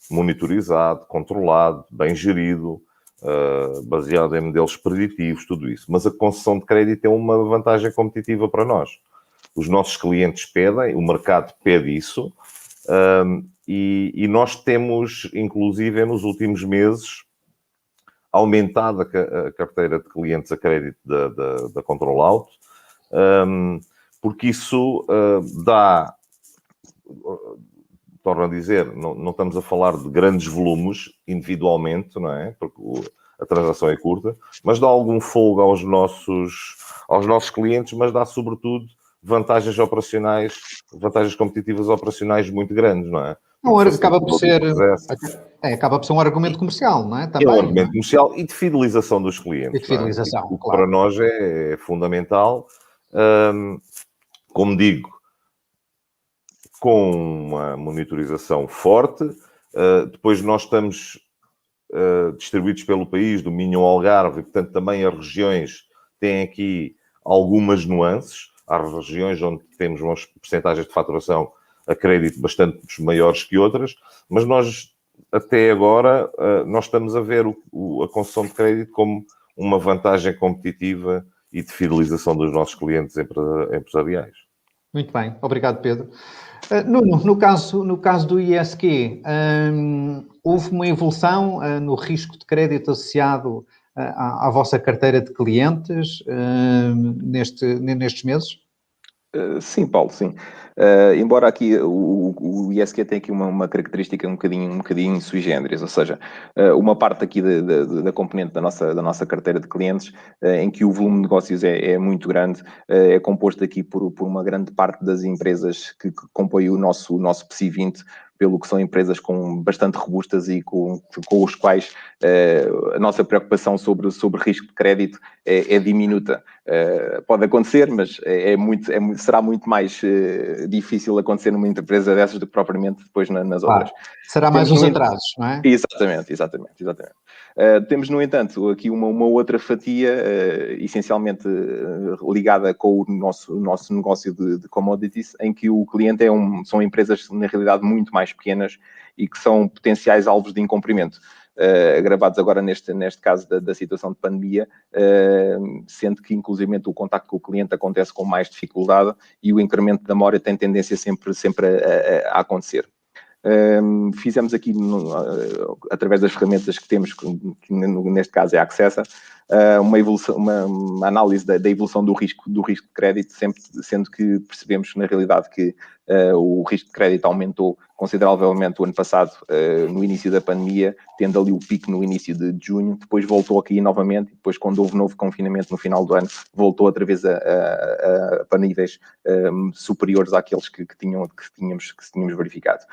monitorizado, controlado, bem gerido, baseado em modelos preditivos, tudo isso. Mas a concessão de crédito é uma vantagem competitiva para nós. Os nossos clientes pedem, o mercado pede isso, e nós temos, inclusive, nos últimos meses, aumentado a carteira de clientes a crédito da Control Auto, porque isso dá, torno a dizer, não estamos a falar de grandes volumes individualmente, não é? Porque a transação é curta, mas dá algum folga aos nossos clientes, mas dá sobretudo vantagens operacionais, vantagens competitivas operacionais muito grandes, não é? Acaba por ser um argumento comercial, não é? Também, é um argumento comercial e de fidelização dos clientes. E de fidelização, o que claro. para nós é fundamental. Como digo, com uma monitorização forte. Depois nós estamos distribuídos pelo país, do Minho ao Algarve, e, portanto, também as regiões têm aqui algumas nuances. Há regiões onde temos umas percentagens de faturação a crédito bastante maiores que outras, mas nós, até agora, nós estamos a ver a concessão de crédito como uma vantagem competitiva e de fidelização dos nossos clientes empresariais. Muito bem, obrigado, Pedro. Nuno, no caso do ISQ, houve uma evolução no risco de crédito associado à vossa carteira de clientes nestes meses? Sim, Paulo, sim. Embora aqui o ISQ tenha aqui uma característica um bocadinho sui generis, ou seja, uma parte aqui da componente da nossa carteira de clientes, em que o volume de negócios é muito grande, é composto aqui por uma grande parte das empresas que compõem o nosso PSI 20, pelo que são empresas bastante robustas e com os quais a nossa preocupação sobre risco de crédito é diminuta. Pode acontecer, mas será muito mais difícil acontecer numa empresa dessas do que propriamente depois nas outras. Será mais uns atrasos, não é? Exatamente. Temos, no entanto, aqui uma outra fatia, essencialmente ligada com o nosso negócio de commodities, em que o cliente são empresas, na realidade, muito mais pequenas e que são potenciais alvos de incumprimento. Agravados agora neste caso da situação de pandemia, sendo que, inclusivamente, o contacto com o cliente acontece com mais dificuldade e o incremento da mora tem tendência sempre a acontecer. Fizemos aqui, através das ferramentas que temos, que neste caso é a Accessor, uma análise da evolução do risco de crédito, sempre sendo que percebemos, na realidade, que o risco de crédito aumentou consideravelmente o ano passado, no início da pandemia, tendo ali o pico no início de junho, depois voltou a cair novamente, e depois, quando houve novo confinamento no final do ano, voltou outra vez para níveis superiores àqueles que tínhamos verificado.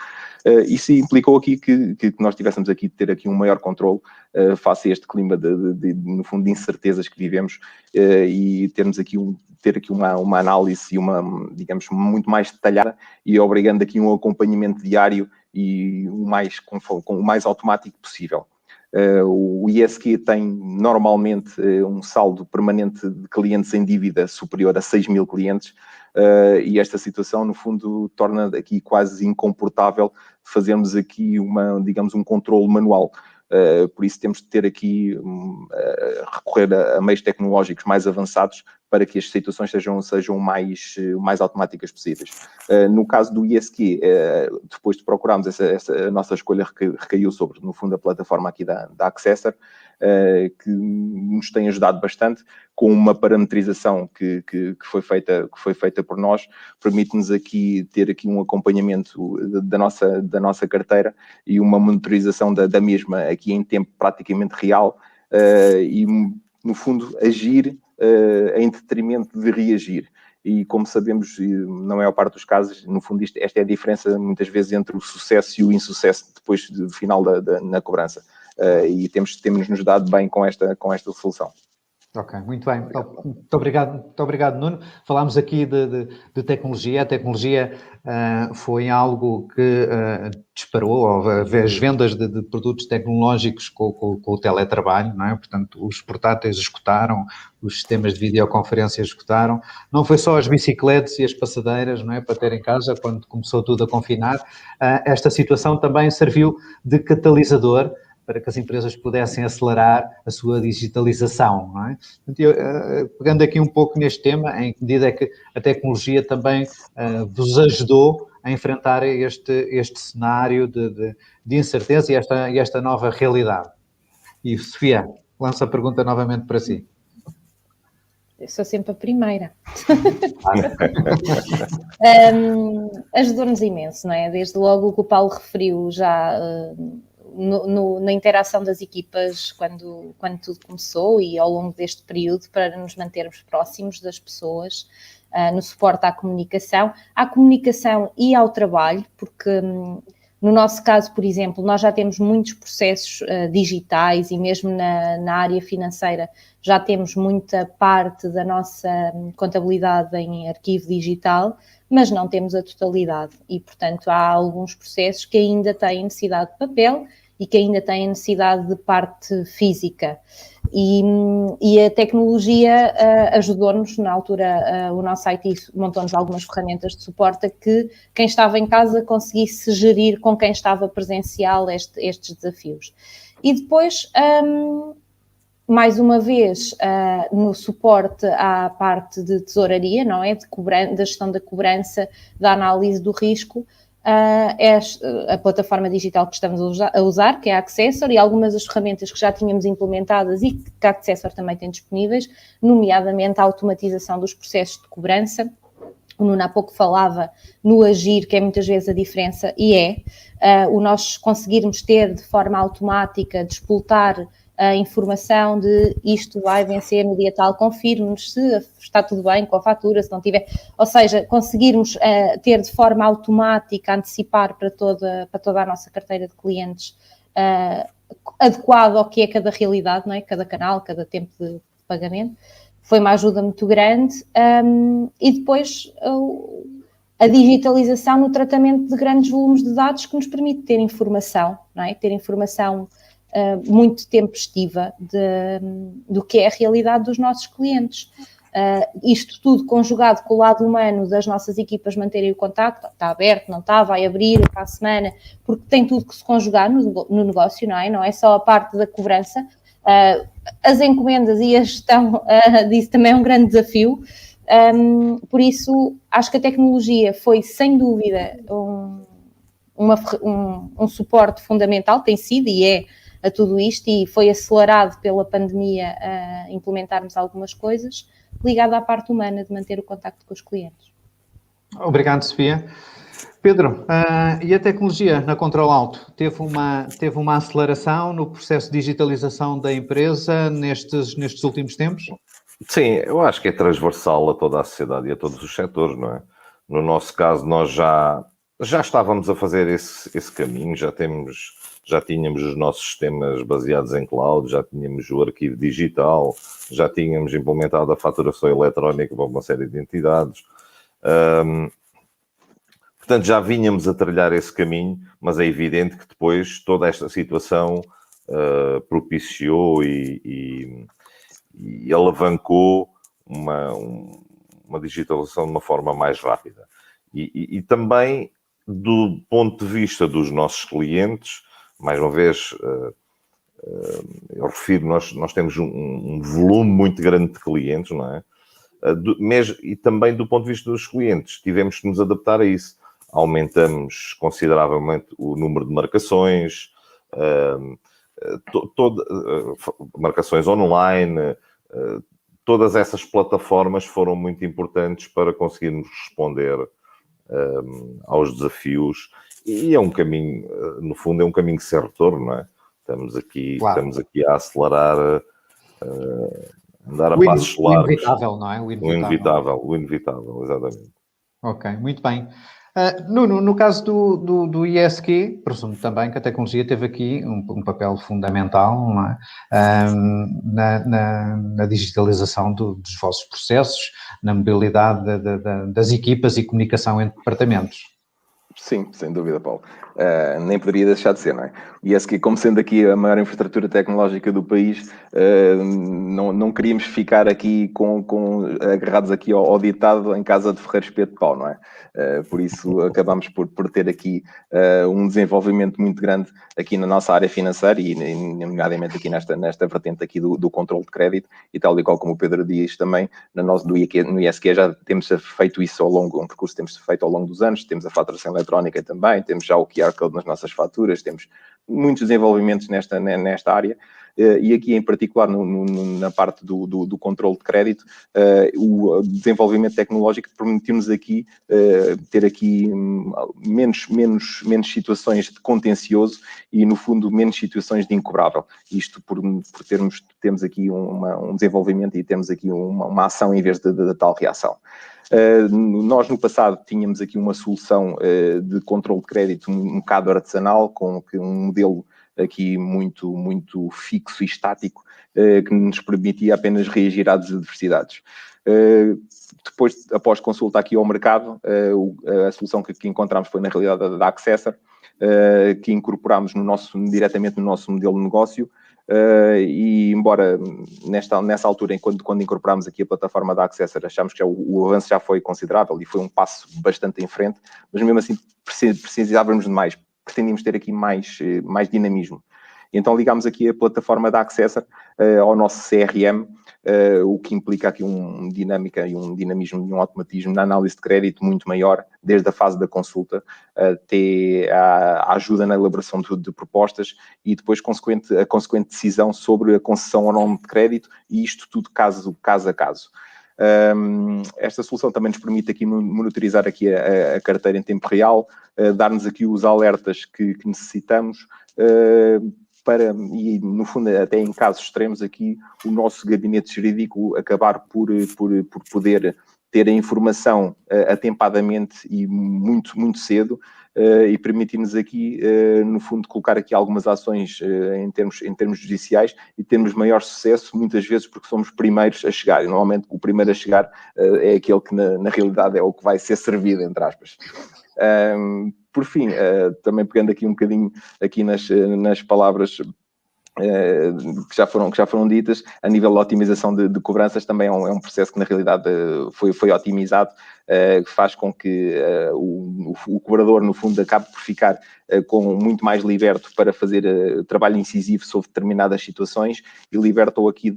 Isso implicou aqui que nós tivéssemos aqui de ter aqui um maior controle face a este clima no fundo, de incertezas que vivemos, e ter aqui uma análise e digamos, muito mais detalhada, e obrigando aqui um acompanhamento diário e o mais automático possível. O ISQ tem normalmente um saldo permanente de clientes em dívida superior a 6 mil clientes, e esta situação, no fundo, torna aqui quase incomportável fazermos aqui digamos, um controle manual. Por isso temos de ter aqui, recorrer a meios tecnológicos mais avançados para que as situações sejam mais automáticas possíveis. No caso do ISQ, depois de procurarmos a nossa escolha recaiu sobre, no fundo, a plataforma aqui da Accessor, que nos tem ajudado bastante, com uma parametrização que foi feita por nós, permite-nos aqui ter aqui um acompanhamento da nossa carteira e uma monitorização da mesma aqui em tempo praticamente real, e, no fundo, agir em detrimento de reagir. E, como sabemos, na maior parte dos casos, no fundo, esta é a diferença, muitas vezes, entre o sucesso e o insucesso depois do final na cobrança. E temos nos dado bem com esta solução. Ok, muito bem. Muito obrigado, Nuno. Falámos aqui de tecnologia. A tecnologia foi algo que disparou as vendas de produtos tecnológicos com o teletrabalho, não é? Portanto, os portáteis escutaram, os sistemas de videoconferência escutaram. Não foi só as bicicletas e as passadeiras, não é? Para ter em casa, quando começou tudo a confinar. Esta situação também serviu de catalisador para que as empresas pudessem acelerar a sua digitalização, não é? Pegando aqui um pouco neste tema, em que medida é que a tecnologia também vos ajudou a enfrentar este cenário de incerteza e esta nova realidade? E, Sofia, lanço a pergunta novamente para si. Eu sou sempre a primeira. Ajudou-nos imenso, não é? Desde logo o que o Paulo referiu já... na interação das equipas quando tudo começou e ao longo deste período, para nos mantermos próximos das pessoas, no suporte à comunicação e ao trabalho, porque no nosso caso, por exemplo, nós já temos muitos processos digitais e mesmo na área financeira já temos muita parte da nossa contabilidade em arquivo digital, mas não temos a totalidade e, portanto, há alguns processos que ainda têm necessidade de papel e que ainda têm necessidade de parte física. E a tecnologia ajudou-nos, na altura, o nosso IT montou-nos algumas ferramentas de suporte a que quem estava em casa conseguisse gerir com quem estava presencial estes desafios. E depois... mais uma vez, no suporte à parte de tesouraria, não é? Da gestão da cobrança, da análise do risco, é a plataforma digital que estamos a usar, que é a Accessor, e algumas das ferramentas que já tínhamos implementadas e que a Accessor também tem disponíveis, nomeadamente a automatização dos processos de cobrança. O Nuno há pouco falava no agir, que é muitas vezes a diferença, e o nós conseguirmos ter de forma automática, despoltar a informação de isto vai vencer no dia tal, confirme-nos se está tudo bem com a fatura, se não tiver, ou seja, conseguirmos ter de forma automática, antecipar para toda a nossa carteira de clientes, adequado ao que é cada realidade, não é? Cada canal, cada tempo de pagamento, foi uma ajuda muito grande. E depois a digitalização no tratamento de grandes volumes de dados, que nos permite ter informação, não é? Ter informação muito tempestiva do que é a realidade dos nossos clientes. Isto tudo conjugado com o lado humano das nossas equipas manterem o contacto, está aberto, não está, vai abrir para a semana, porque tem tudo que se conjugar no negócio, não é? Não é só a parte da cobrança. As encomendas e a gestão disso também é um grande desafio. Por isso, acho que a tecnologia foi, sem dúvida, um suporte fundamental, tem sido e é a tudo isto, e foi acelerado pela pandemia a implementarmos algumas coisas, ligado à parte humana de manter o contacto com os clientes. Obrigado, Sofia. Pedro, e a tecnologia na Control Auto teve uma aceleração no processo de digitalização da empresa nestes últimos tempos? Sim, eu acho que é transversal a toda a sociedade e a todos os setores, não é? No nosso caso, nós já estávamos a fazer esse caminho, já tínhamos os nossos sistemas baseados em cloud, já tínhamos o arquivo digital, já tínhamos implementado a faturação eletrónica para uma série de entidades. Portanto, já vínhamos a trilhar esse caminho, mas é evidente que depois toda esta situação propiciou e alavancou uma digitalização de uma forma mais rápida. E também, do ponto de vista dos nossos clientes, mais uma vez, eu refiro, nós temos um volume muito grande de clientes, não é? e também do ponto de vista dos clientes. Tivemos que nos adaptar a isso. Aumentamos consideravelmente o número de marcações, marcações online, todas essas plataformas foram muito importantes para conseguirmos responder aos desafios, e é um caminho, no fundo, é um caminho sem retorno, não é? Estamos aqui a acelerar, andar a passos largos. O inevitável, não é? O inevitável, exatamente. Ok, muito bem. Nuno, no caso do ISQ, presumo também que a tecnologia teve aqui um papel fundamental, não é? Na digitalização dos vossos processos, na mobilidade das equipas e comunicação entre departamentos. Sim, sem dúvida, Paulo. Nem poderia deixar de ser, não é? E esse que, como sendo aqui a maior infraestrutura tecnológica do país, não queríamos ficar aqui agarrados aqui ao ditado em casa de Ferreiro Espeto de Pau, não é? Por isso acabamos por ter aqui um desenvolvimento muito grande aqui na nossa área financeira e nomeadamente aqui nesta vertente aqui do controle de crédito, e tal e qual como o Pedro diz também, no ISQ já temos feito isso um percurso que temos feito ao longo dos anos, temos a faturação eletrónica também, temos já o QR Code nas nossas faturas, temos muitos desenvolvimentos nesta área, e aqui em particular na parte do controle de crédito, o desenvolvimento tecnológico permitiu-nos aqui ter aqui menos situações de contencioso e, no fundo, menos situações de incobrável. Isto por termos aqui um desenvolvimento e temos aqui uma ação em vez de tal reação. Nós, no passado, tínhamos aqui uma solução de controle de crédito um bocado artesanal, com um modelo aqui muito fixo e estático, que nos permitia apenas reagir às adversidades. Depois, após consulta aqui ao mercado, a solução que encontramos foi, na realidade, a da Accessor, que incorporámos diretamente no nosso modelo de negócio, e embora nessa altura, quando incorporámos aqui a plataforma da Accessor, achámos que o avanço já foi considerável e foi um passo bastante em frente, mas mesmo assim precisávamos de mais, pretendíamos ter aqui mais dinamismo. Então ligámos aqui a plataforma da Accessor ao nosso CRM, o que implica aqui uma dinâmica e um dinamismo e um automatismo na análise de crédito muito maior, desde a fase da consulta até a ajuda na elaboração de propostas e depois a consequente decisão sobre a concessão ou não de crédito, e isto tudo caso a caso. Esta solução também nos permite aqui monitorizar aqui a carteira em tempo real, dar-nos aqui os alertas que necessitamos, e no fundo até em casos extremos aqui o nosso gabinete jurídico acabar por poder ter a informação atempadamente e muito cedo, e permitir-nos aqui, no fundo, colocar aqui algumas ações em termos judiciais e termos maior sucesso, muitas vezes porque somos primeiros a chegar, e normalmente o primeiro a chegar é aquele que na realidade é o que vai ser servido, entre aspas. Por fim, também pegando aqui um bocadinho aqui nas palavras que já foram ditas, a nível de otimização de cobranças, também é um processo que na realidade foi otimizado, que faz com que o cobrador, no fundo, acabe por ficar com muito mais liberto para fazer trabalho incisivo sobre determinadas situações, e liberta-o aqui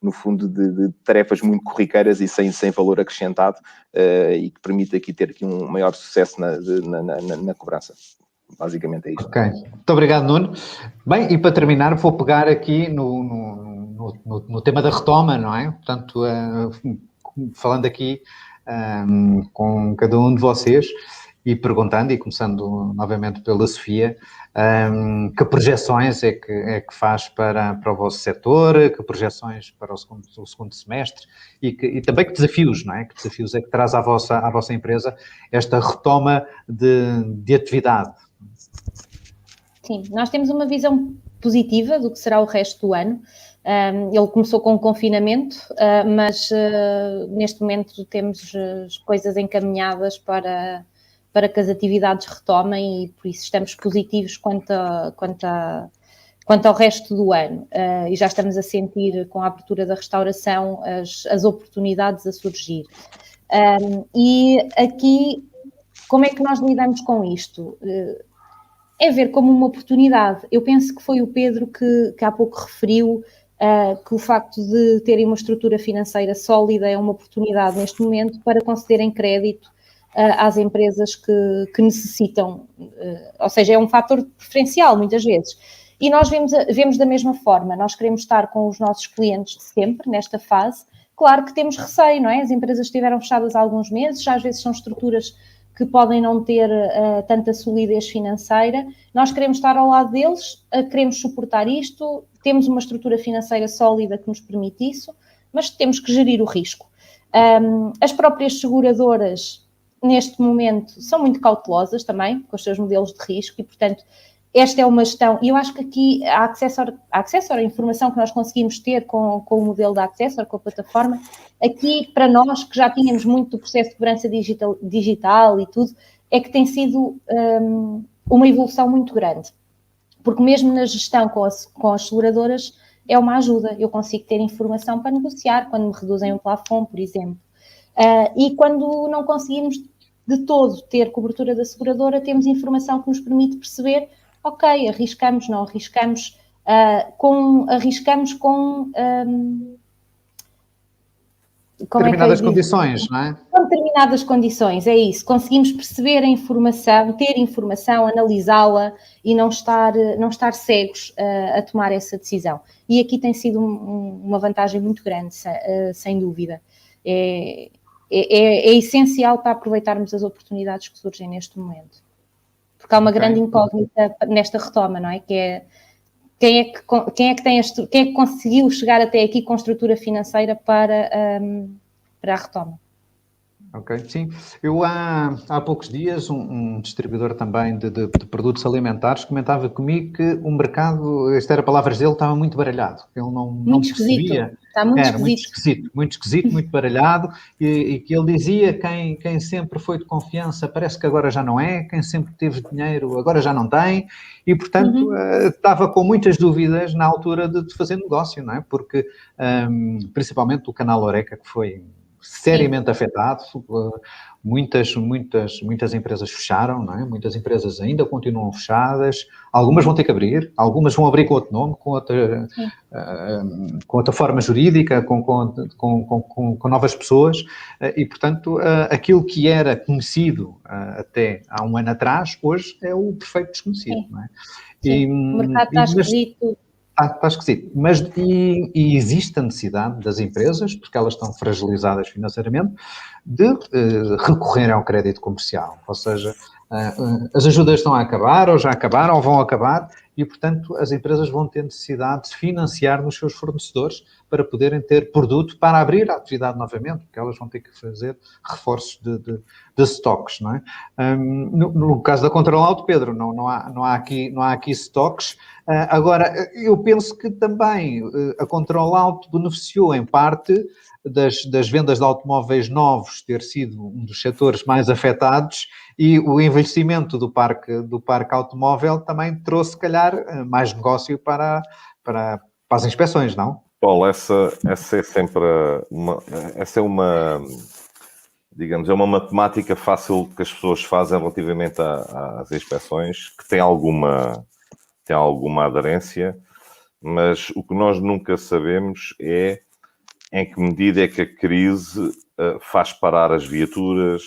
no fundo, de tarefas muito corriqueiras e sem valor acrescentado, e que permite aqui ter aqui um maior sucesso na cobrança. Basicamente é isto. Ok, muito obrigado, Nuno. Bem, e para terminar, vou pegar aqui no tema da retoma, não é? Portanto, falando aqui com cada um de vocês e perguntando, e começando novamente pela Sofia, que projeções é que faz para o vosso setor, que projeções para o segundo semestre e também que desafios, não é? Que desafios é que traz à vossa empresa esta retoma de atividade? Sim, nós temos uma visão positiva do que será o resto do ano. Ele começou com o confinamento, mas neste momento temos as coisas encaminhadas para que as atividades retomem, e por isso estamos positivos quanto ao resto do ano. E já estamos a sentir, com a abertura da restauração, as oportunidades a surgir. E aqui, como é que nós lidamos com isto? É ver como uma oportunidade. Eu penso que foi o Pedro que há pouco referiu que o facto de terem uma estrutura financeira sólida é uma oportunidade neste momento para concederem crédito às empresas que necessitam, ou seja, é um fator preferencial muitas vezes. E nós vemos da mesma forma, nós queremos estar com os nossos clientes de sempre, nesta fase. Claro que temos receio, não é? As empresas estiveram fechadas há alguns meses, já às vezes são estruturas que podem não ter tanta solidez financeira. Nós queremos estar ao lado deles, queremos suportar isto, temos uma estrutura financeira sólida que nos permite isso, mas temos que gerir o risco. As próprias seguradoras, neste momento, são muito cautelosas também com os seus modelos de risco e, portanto, esta é uma gestão, e eu acho que aqui a Accessor, a informação que nós conseguimos ter com o modelo da Accessor, com a plataforma, aqui para nós que já tínhamos muito do processo de segurança digital e tudo, é que tem sido uma evolução muito grande. Porque mesmo na gestão com as seguradoras é uma ajuda, eu consigo ter informação para negociar quando me reduzem um plafond, por exemplo. E quando não conseguimos de todo ter cobertura da seguradora, temos informação que nos permite perceber, ok, arriscamos, não arriscamos, arriscamos com determinadas condições, não é? Com determinadas condições, é isso. Conseguimos perceber a informação, ter informação, analisá-la e não estar cegos a tomar essa decisão. E aqui tem sido uma vantagem muito grande, sem dúvida. É essencial para aproveitarmos as oportunidades que surgem neste momento. Porque há uma grande incógnita nesta retoma, não é? Que é quem é que conseguiu chegar até aqui com estrutura financeira para a retoma. Ok, sim. Eu há poucos dias, um distribuidor também de produtos alimentares comentava comigo que o mercado, esta era palavras dele, estava muito baralhado. Ele não percebia. Está muito era muito esquisito, muito baralhado, e que ele dizia quem sempre foi de confiança parece que agora já não é, quem sempre teve dinheiro agora já não tem, e portanto estava com muitas dúvidas na altura de fazer negócio, não é? Porque principalmente o canal Horeca, que foi seriamente afetado, muitas empresas fecharam, não é? Muitas empresas ainda continuam fechadas, algumas vão ter que abrir, algumas vão abrir com outro nome, com outra forma jurídica, com novas pessoas, e portanto aquilo que era conhecido até há um ano atrás, hoje é o perfeito desconhecido, não é? Sim. O mercado está esquisito. Está esquisito, mas e existe a necessidade das empresas, porque elas estão fragilizadas financeiramente, de recorrerem ao crédito comercial, ou seja, as ajudas estão a acabar, ou já acabaram, ou vão acabar, e portanto as empresas vão ter necessidade de financiar nos seus fornecedores para poderem ter produto para abrir a atividade novamente, porque elas vão ter que fazer reforços de stocks, não é? No caso da Control Auto, Pedro, não há aqui stocks. Agora, eu penso que também a Control Auto beneficiou em parte das vendas de automóveis novos ter sido um dos setores mais afetados, e o envelhecimento do parque automóvel também trouxe, se calhar, mais negócio para as inspeções, não? Paulo, essa é sempre digamos, é uma matemática fácil que as pessoas fazem relativamente às inspeções, que tem alguma aderência, mas o que nós nunca sabemos é em que medida é que a crise faz parar as viaturas,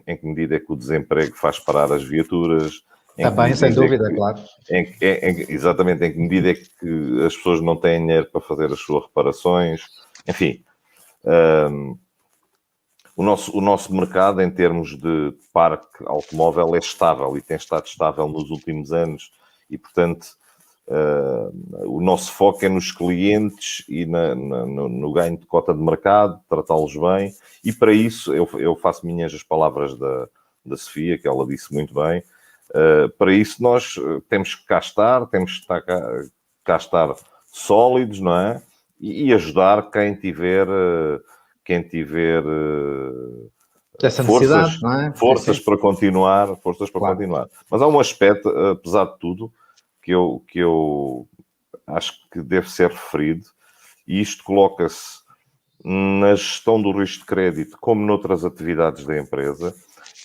em que medida é que o desemprego faz parar as viaturas. Também, sem dúvida, claro. Exatamente, em que medida é que as pessoas não têm dinheiro para fazer as suas reparações. Enfim, o nosso mercado, em termos de parque automóvel, é estável e tem estado estável nos últimos anos, e, portanto, o nosso foco é nos clientes e no ganho de cota de mercado, tratá-los bem, e para isso eu faço minhas as palavras da Sofia, que ela disse muito bem. Para isso nós temos que cá estar sólidos, não é? E ajudar quem tiver essa necessidade, não é? Forças para continuar. Mas há um aspecto, apesar de tudo, que eu acho que deve ser referido, e isto coloca-se na gestão do risco de crédito como noutras atividades da empresa,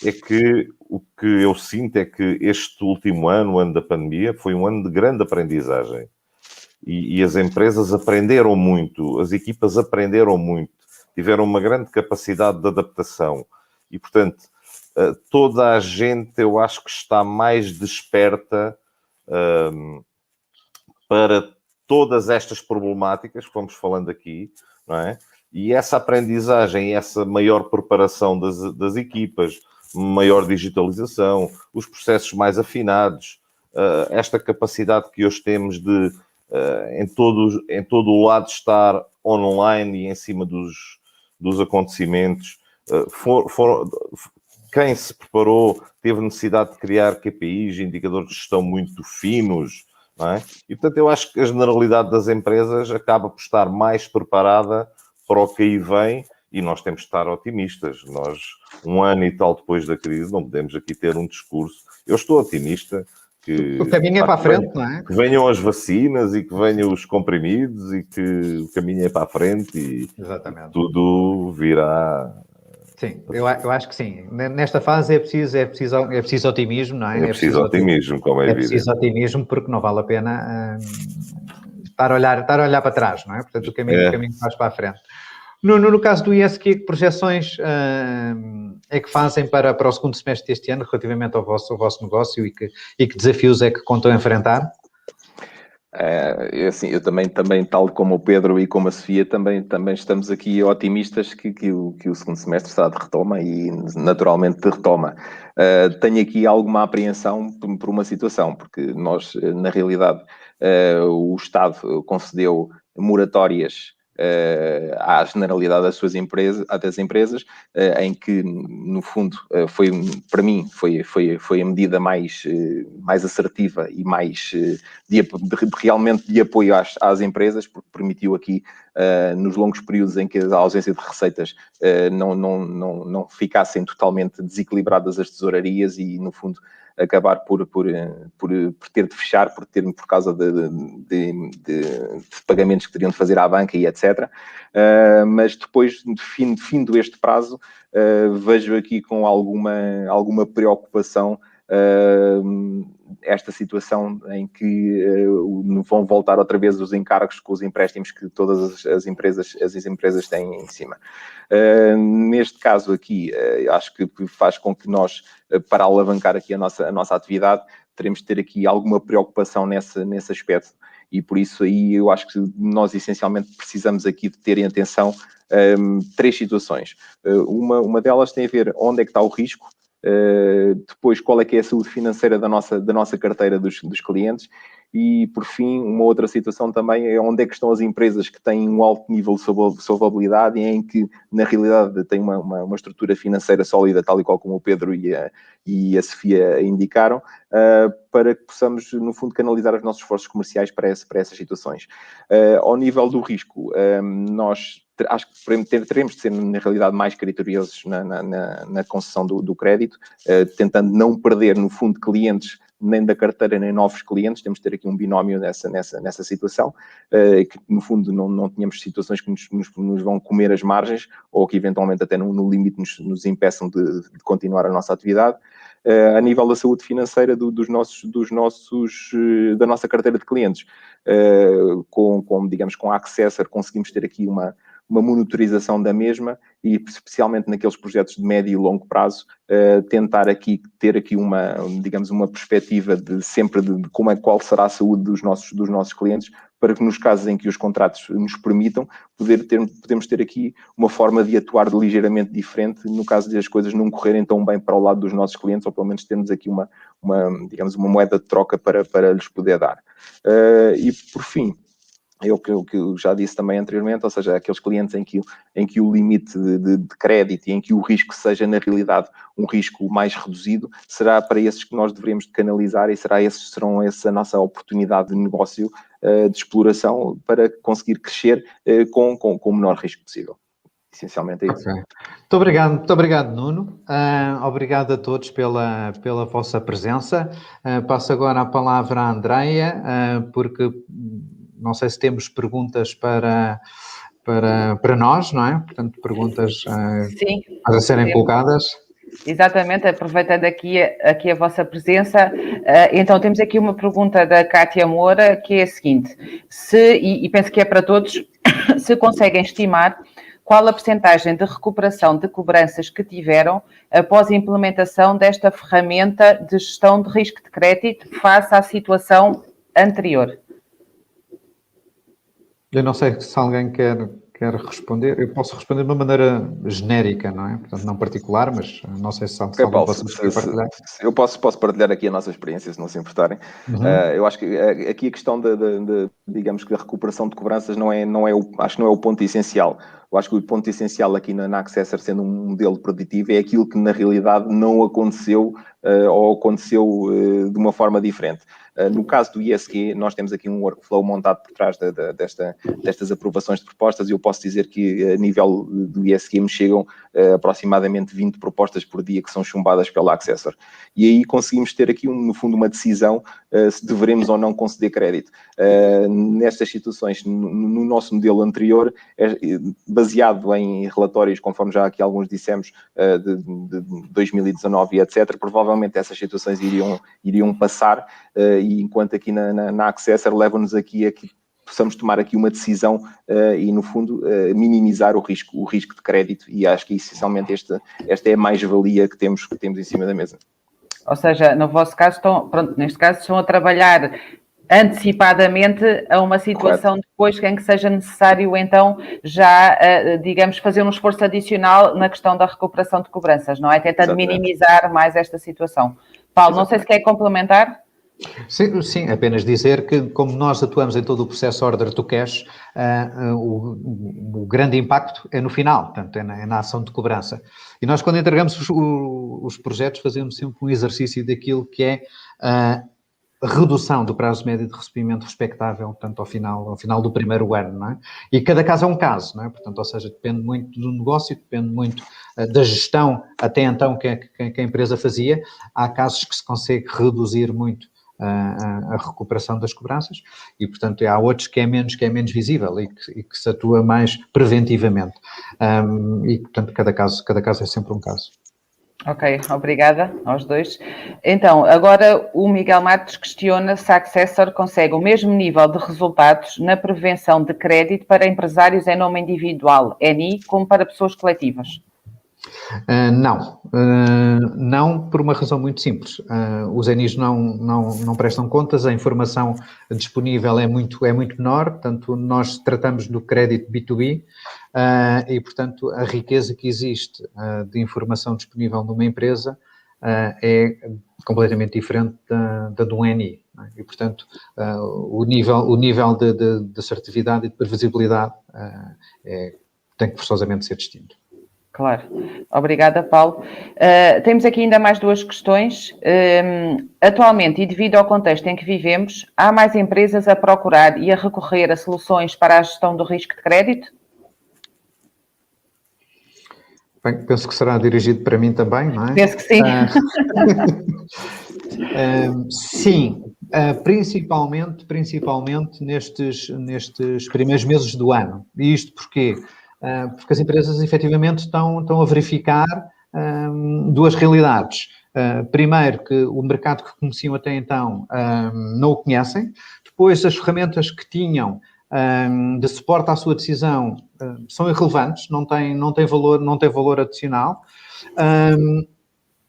é que o que eu sinto é que este último ano, o ano da pandemia, foi um ano de grande aprendizagem. e as empresas aprenderam muito, as equipas aprenderam muito, tiveram uma grande capacidade de adaptação e, portanto, toda a gente, eu acho que está mais desperta para todas estas problemáticas que fomos falando aqui, não é? E essa aprendizagem, essa maior preparação das equipas, maior digitalização, os processos mais afinados, esta capacidade que hoje temos de, em todo o lado, estar online e em cima dos acontecimentos. Quem se preparou teve necessidade de criar KPIs, indicadores de gestão muito finos, não é? E, portanto, eu acho que a generalidade das empresas acaba por estar mais preparada para o que aí vem e nós temos de estar otimistas. Nós, 1 ano e tal depois da crise, não podemos aqui ter um discurso. Eu estou otimista que... O caminho é para a frente, não é? Que venham as vacinas e que venham os comprimidos e que o caminho é para a frente e Exatamente. tudo virá... Sim, eu acho que sim. Nesta fase é preciso otimismo, não é? É preciso otimismo, como é evidente. É preciso otimismo porque não vale a pena estar a olhar para trás, não é? Portanto, o caminho faz para a frente. No caso do ISQ, que projeções é que fazem para o segundo semestre deste ano relativamente ao vosso negócio e que desafios é que contam a enfrentar? Assim, eu também, tal como o Pedro e como a Sofia, também estamos aqui otimistas que o segundo semestre está de retoma e naturalmente de retoma. Tenho aqui alguma apreensão por uma situação, porque nós, na realidade, o Estado concedeu moratórias à generalidade das empresas, em que, no fundo, para mim, foi a medida mais assertiva e mais realmente de apoio às empresas, porque permitiu aqui, nos longos períodos em que a ausência de receitas não ficassem totalmente desequilibradas as tesourarias e, no fundo, acabar por ter de fechar, por causa de pagamentos que teriam de fazer à banca e etc. Mas depois, de findo este prazo, vejo aqui com alguma preocupação esta situação em que vão voltar outra vez os encargos com os empréstimos que todas as empresas têm em cima. Neste caso aqui, acho que faz com que nós, para alavancar aqui a nossa atividade, teremos de ter aqui alguma preocupação nesse aspecto. E por isso aí eu acho que nós essencialmente precisamos aqui de ter em atenção 3 situações. Uma delas tem a ver onde é que está o risco, depois qual é que é a saúde financeira da nossa carteira dos clientes e, por fim, uma outra situação também é onde é que estão as empresas que têm um alto nível de solvabilidade e em que, na realidade, têm uma estrutura financeira sólida, tal e qual como o Pedro e a Sofia indicaram, para que possamos, no fundo, canalizar os nossos esforços comerciais para essas situações. Ao nível do risco, nós acho que teremos de ser, na realidade, mais criteriosos na concessão do crédito, tentando não perder, no fundo, clientes nem da carteira, nem novos clientes. Temos de ter aqui um binómio nessa situação, que, no fundo, não tenhamos situações que nos vão comer as margens ou que, eventualmente, até no limite nos impeçam de continuar a nossa atividade. A nível da saúde financeira da nossa carteira de clientes, digamos, com a Accessor, conseguimos ter aqui uma monitorização da mesma e, especialmente naqueles projetos de médio e longo prazo, tentar aqui ter aqui uma perspectiva de qual será a saúde dos nossos clientes, para que nos casos em que os contratos nos permitam, podemos ter aqui uma forma de atuar ligeiramente diferente no caso de as coisas não correrem tão bem para o lado dos nossos clientes, ou pelo menos termos aqui uma moeda de troca para lhes poder dar. E, por fim, é o que eu já disse também anteriormente, ou seja, aqueles clientes em que o limite de crédito e em que o risco seja, na realidade, um risco mais reduzido, será para esses que nós devemos de canalizar e serão essa a nossa oportunidade de negócio, de exploração, para conseguir crescer com o menor risco possível. Essencialmente é isso. Okay. Muito obrigado, Nuno. Obrigado a todos pela vossa presença. Passo agora a palavra à Andreia, porque não sei se temos perguntas para nós, não é? Portanto, perguntas para serem colocadas. Exatamente, aproveitando aqui a vossa presença, então temos aqui uma pergunta da Cátia Moura, que é a seguinte, e penso que é para todos, se conseguem estimar qual a percentagem de recuperação de cobranças que tiveram após a implementação desta ferramenta de gestão de risco de crédito face à situação anterior? Eu não sei se alguém quer responder. Eu posso responder de uma maneira genérica, não é? Portanto, não particular, mas não sei se alguém Paulo, quer partilhar. Eu posso partilhar aqui a nossa experiência, se não se importarem. Eu acho que aqui a questão digamos que a recuperação de cobranças acho que não é o ponto essencial. Eu acho que o ponto essencial aqui na Accessor, sendo um modelo preditivo, é aquilo que na realidade não aconteceu ou aconteceu de uma forma diferente. No caso do ISQ, nós temos aqui um workflow montado por trás destas aprovações de propostas e eu posso dizer que a nível do ISQ me chegam aproximadamente 20 propostas por dia que são chumbadas pela Accessor. E aí conseguimos ter aqui, no fundo, uma decisão se devemos ou não conceder crédito. Nestas situações, no nosso modelo anterior, baseado em relatórios, conforme já aqui alguns dissemos, de 2019 e etc., provavelmente essas situações iriam passar, e enquanto aqui na Accessor leva-nos aqui a que possamos tomar aqui uma decisão e, no fundo, minimizar o risco de crédito, e acho que essencialmente esta é a mais-valia que temos em cima da mesa. Ou seja, no vosso caso, neste caso, estão a trabalhar antecipadamente a uma situação Correto. Depois em que seja necessário, então, já, digamos, fazer um esforço adicional na questão da recuperação de cobranças, não é? Tentando Exatamente. minimizar mais esta situação. Paulo, não sei se quer complementar. Sim, apenas dizer que, como nós atuamos em todo o processo order to cash, o grande impacto é no final, portanto, é na ação de cobrança. E nós, quando entregamos os projetos, fazemos sempre um exercício daquilo que é a redução do prazo médio de recebimento respectável, portanto, ao final do primeiro ano, não é? E cada caso é um caso, não é? Portanto, ou seja, depende muito do negócio, depende muito da gestão até então que a empresa fazia. Há casos que se consegue reduzir muito a recuperação das cobranças e, portanto, há outros que é menos visível e que se atua mais preventivamente. E, portanto, cada caso é sempre um caso. Ok, obrigada aos dois. Então, agora o Miguel Matos questiona se a Accessor consegue o mesmo nível de resultados na prevenção de crédito para empresários em nome individual, NI, como para pessoas coletivas. Não por uma razão muito simples. Os NIs não prestam contas, a informação disponível é muito menor, portanto, nós tratamos do crédito B2B e, portanto, a riqueza que existe de informação disponível numa empresa é completamente diferente da do NI. E, portanto, o nível de assertividade e de previsibilidade tem que forçosamente ser distinto. Claro. Obrigada, Paulo. Temos aqui ainda mais duas questões. Atualmente, e devido ao contexto em que vivemos, há mais empresas a procurar e a recorrer a soluções para a gestão do risco de crédito? Bem, penso que será dirigido para mim também, não é? Penso que sim. Sim, principalmente nestes primeiros meses do ano. E isto porquê? Porque as empresas efetivamente estão a verificar duas realidades. Primeiro, que o mercado que conheciam até então não o conhecem. Depois, as ferramentas que tinham de suporte à sua decisão são irrelevantes, não têm valor adicional.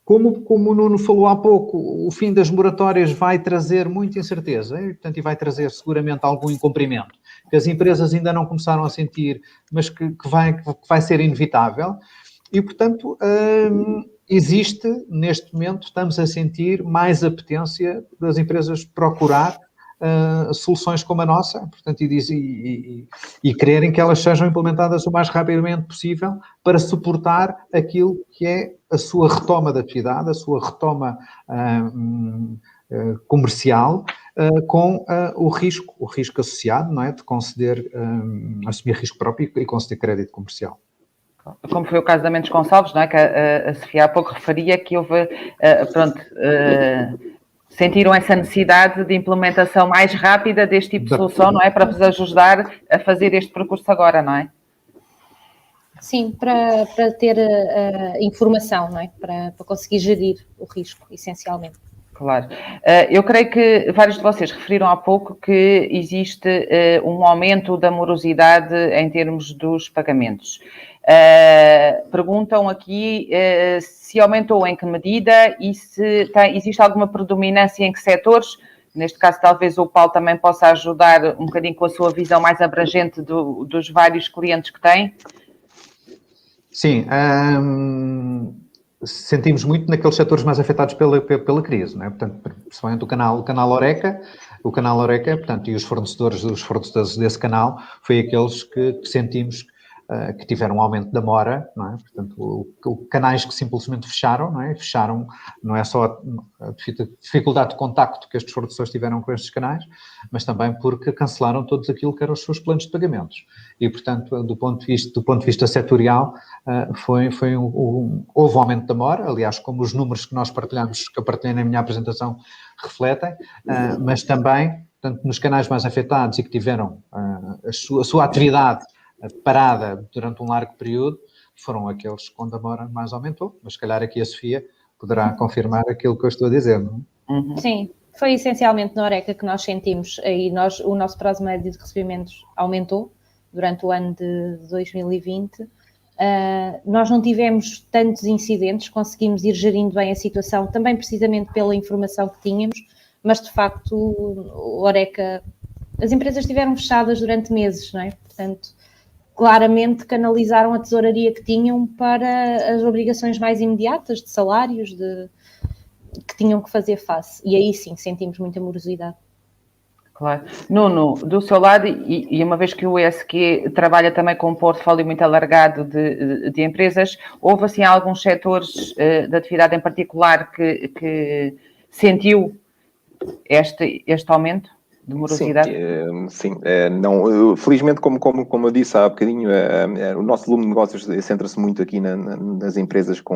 Como o Nuno falou há pouco, o fim das moratórias vai trazer muita incerteza e vai trazer seguramente algum incumprimento, que as empresas ainda não começaram a sentir, mas que vai ser inevitável. E, portanto, existe, neste momento, estamos a sentir mais apetência das empresas procurar soluções como a nossa, portanto, e quererem que elas sejam implementadas o mais rapidamente possível para suportar aquilo que é a sua retoma de atividade, a sua retoma comercial, com o risco associado, não é? De conceder, assumir risco próprio e conceder crédito comercial. Como foi o caso da Mendes Gonçalves, não é? Que a Sofia há pouco referia que houve, sentiram essa necessidade de implementação mais rápida deste tipo de solução, não é? Para vos ajudar a fazer este percurso agora, não é? Sim, para ter informação, não é? Para conseguir gerir o risco, essencialmente. Claro. Eu creio que vários de vocês referiram há pouco que existe um aumento da morosidade em termos dos pagamentos. Perguntam aqui se aumentou, em que medida e se existe alguma predominância em que setores. Neste caso, talvez o Paulo também possa ajudar um bocadinho com a sua visão mais abrangente dos vários clientes que tem. Sim, sentimos muito naqueles setores mais afetados pela crise, não é? Portanto, principalmente o canal Horeca, portanto, e os fornecedores desse canal, foi aqueles que sentimos que tiveram um aumento da mora, não é? Portanto, canais que simplesmente fecharam, não é? Fecharam, não é só a dificuldade de contacto que estes fornecedores tiveram com estes canais, mas também porque cancelaram todos aquilo que eram os seus planos de pagamentos. E, portanto, do ponto de vista setorial, houve um aumento da mora, aliás, como os números que nós partilhamos, que eu partilhei na minha apresentação, refletem, mas também, portanto, nos canais mais afetados e que tiveram a sua atividade parada durante um largo período, foram aqueles onde a mora mais aumentou, mas se calhar aqui a Sofia poderá confirmar aquilo que eu estou a dizer, não é? Uhum. Sim, foi essencialmente na Horeca que nós sentimos, e o nosso prazo médio de recebimentos aumentou durante o ano de 2020. Nós não tivemos tantos incidentes, conseguimos ir gerindo bem a situação, também precisamente pela informação que tínhamos, mas de facto o Horeca, as empresas estiveram fechadas durante meses, não é? Portanto, claramente canalizaram a tesouraria que tinham para as obrigações mais imediatas de salários, que tinham que fazer face. E aí sim, sentimos muita morosidade. Claro. Nuno, do seu lado, e uma vez que o ESG trabalha também com um portfólio muito alargado de empresas, houve assim alguns setores de atividade em particular que sentiu este aumento de morosidade? Sim. Não, felizmente, como eu disse há bocadinho, o nosso volume de negócios centra-se muito aqui nas empresas que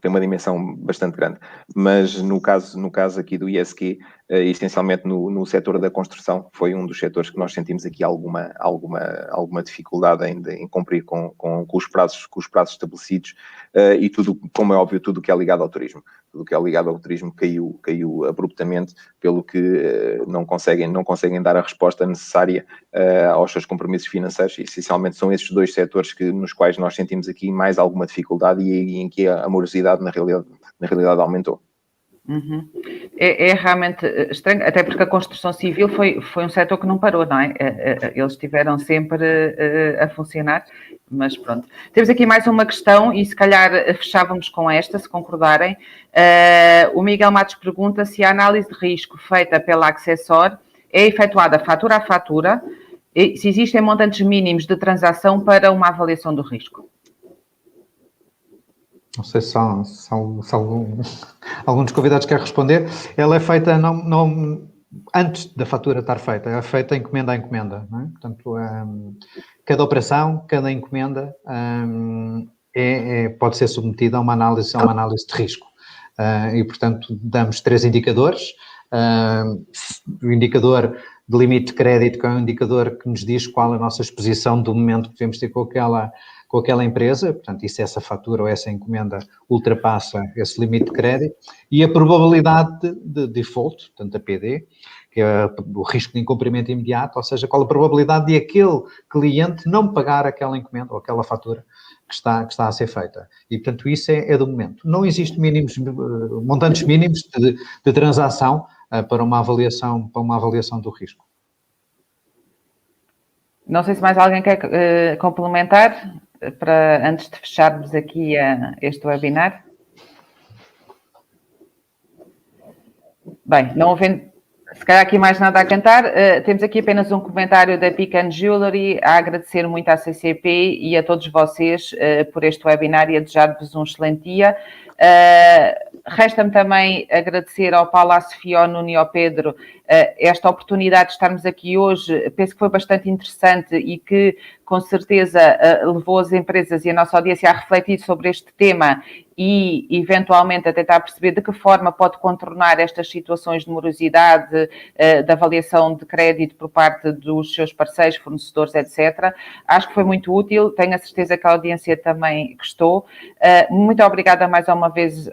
têm uma dimensão bastante grande. Mas no caso aqui do ISQ, essencialmente no setor da construção, foi um dos setores que nós sentimos aqui alguma dificuldade em cumprir com os prazos estabelecidos, e tudo, como é óbvio, tudo o que é ligado ao turismo. Tudo o que é ligado ao turismo caiu abruptamente, pelo que não conseguem dar a resposta necessária aos seus compromissos financeiros. E, essencialmente, são esses dois setores nos quais nós sentimos aqui mais alguma dificuldade e em que a morosidade, na realidade aumentou. Uhum. É realmente estranho, até porque a construção civil foi um setor que não parou, não é? Eles estiveram sempre a funcionar, mas pronto. Temos aqui mais uma questão e se calhar fechávamos com esta, se concordarem. O Miguel Matos pergunta se a análise de risco feita pela Accessor é efetuada fatura a fatura e se existem montantes mínimos de transação para uma avaliação do risco. Não sei se algum dos convidados quer responder. Ela é feita não antes da fatura estar feita, é feita encomenda a encomenda, não é? Portanto, cada operação, cada encomenda pode ser submetida a uma análise de risco. E, portanto, damos 3 indicadores. O indicador de limite de crédito, que é um indicador que nos diz qual a nossa exposição do momento que devemos ter com aquela empresa, portanto, e se essa fatura ou essa encomenda ultrapassa esse limite de crédito, e a probabilidade de default, portanto, a PD, que é o risco de incumprimento imediato, ou seja, qual a probabilidade de aquele cliente não pagar aquela encomenda ou aquela fatura que está a ser feita. E, portanto, isso é do momento. Não existe montantes mínimos de transação para uma avaliação do risco. Não sei se mais alguém quer complementar antes de fecharmos aqui este webinar. Bem, não havendo se calhar aqui mais nada a cantar, temos aqui apenas um comentário da Pican Jewelry a agradecer muito à CCP e a todos vocês por este webinar e a desejar-vos um excelente dia. Resta-me também agradecer ao Paulo, à Sofia, ao Nuno e ao Pedro esta oportunidade de estarmos aqui hoje. Penso que foi bastante interessante e que, com certeza, levou as empresas e a nossa audiência a refletir sobre este tema e, eventualmente, a tentar perceber de que forma pode contornar estas situações de morosidade, de avaliação de crédito por parte dos seus parceiros, fornecedores, etc. Acho que foi muito útil, tenho a certeza que a audiência também gostou. Muito obrigada mais uma vez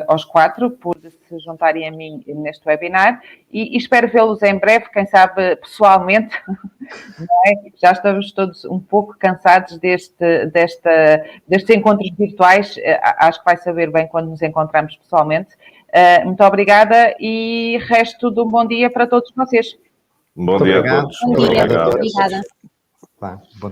aos 4 por se juntarem a mim neste webinar e espero vê-los em breve, quem sabe pessoalmente. Não é? Já estamos todos um pouco cansados destes encontros virtuais. Acho que vai saber bem quando nos encontramos pessoalmente. Muito obrigada e resto de um bom dia para todos vocês. Bom dia a todos. Bom dia. Obrigado a todos. Obrigada. Tá, bom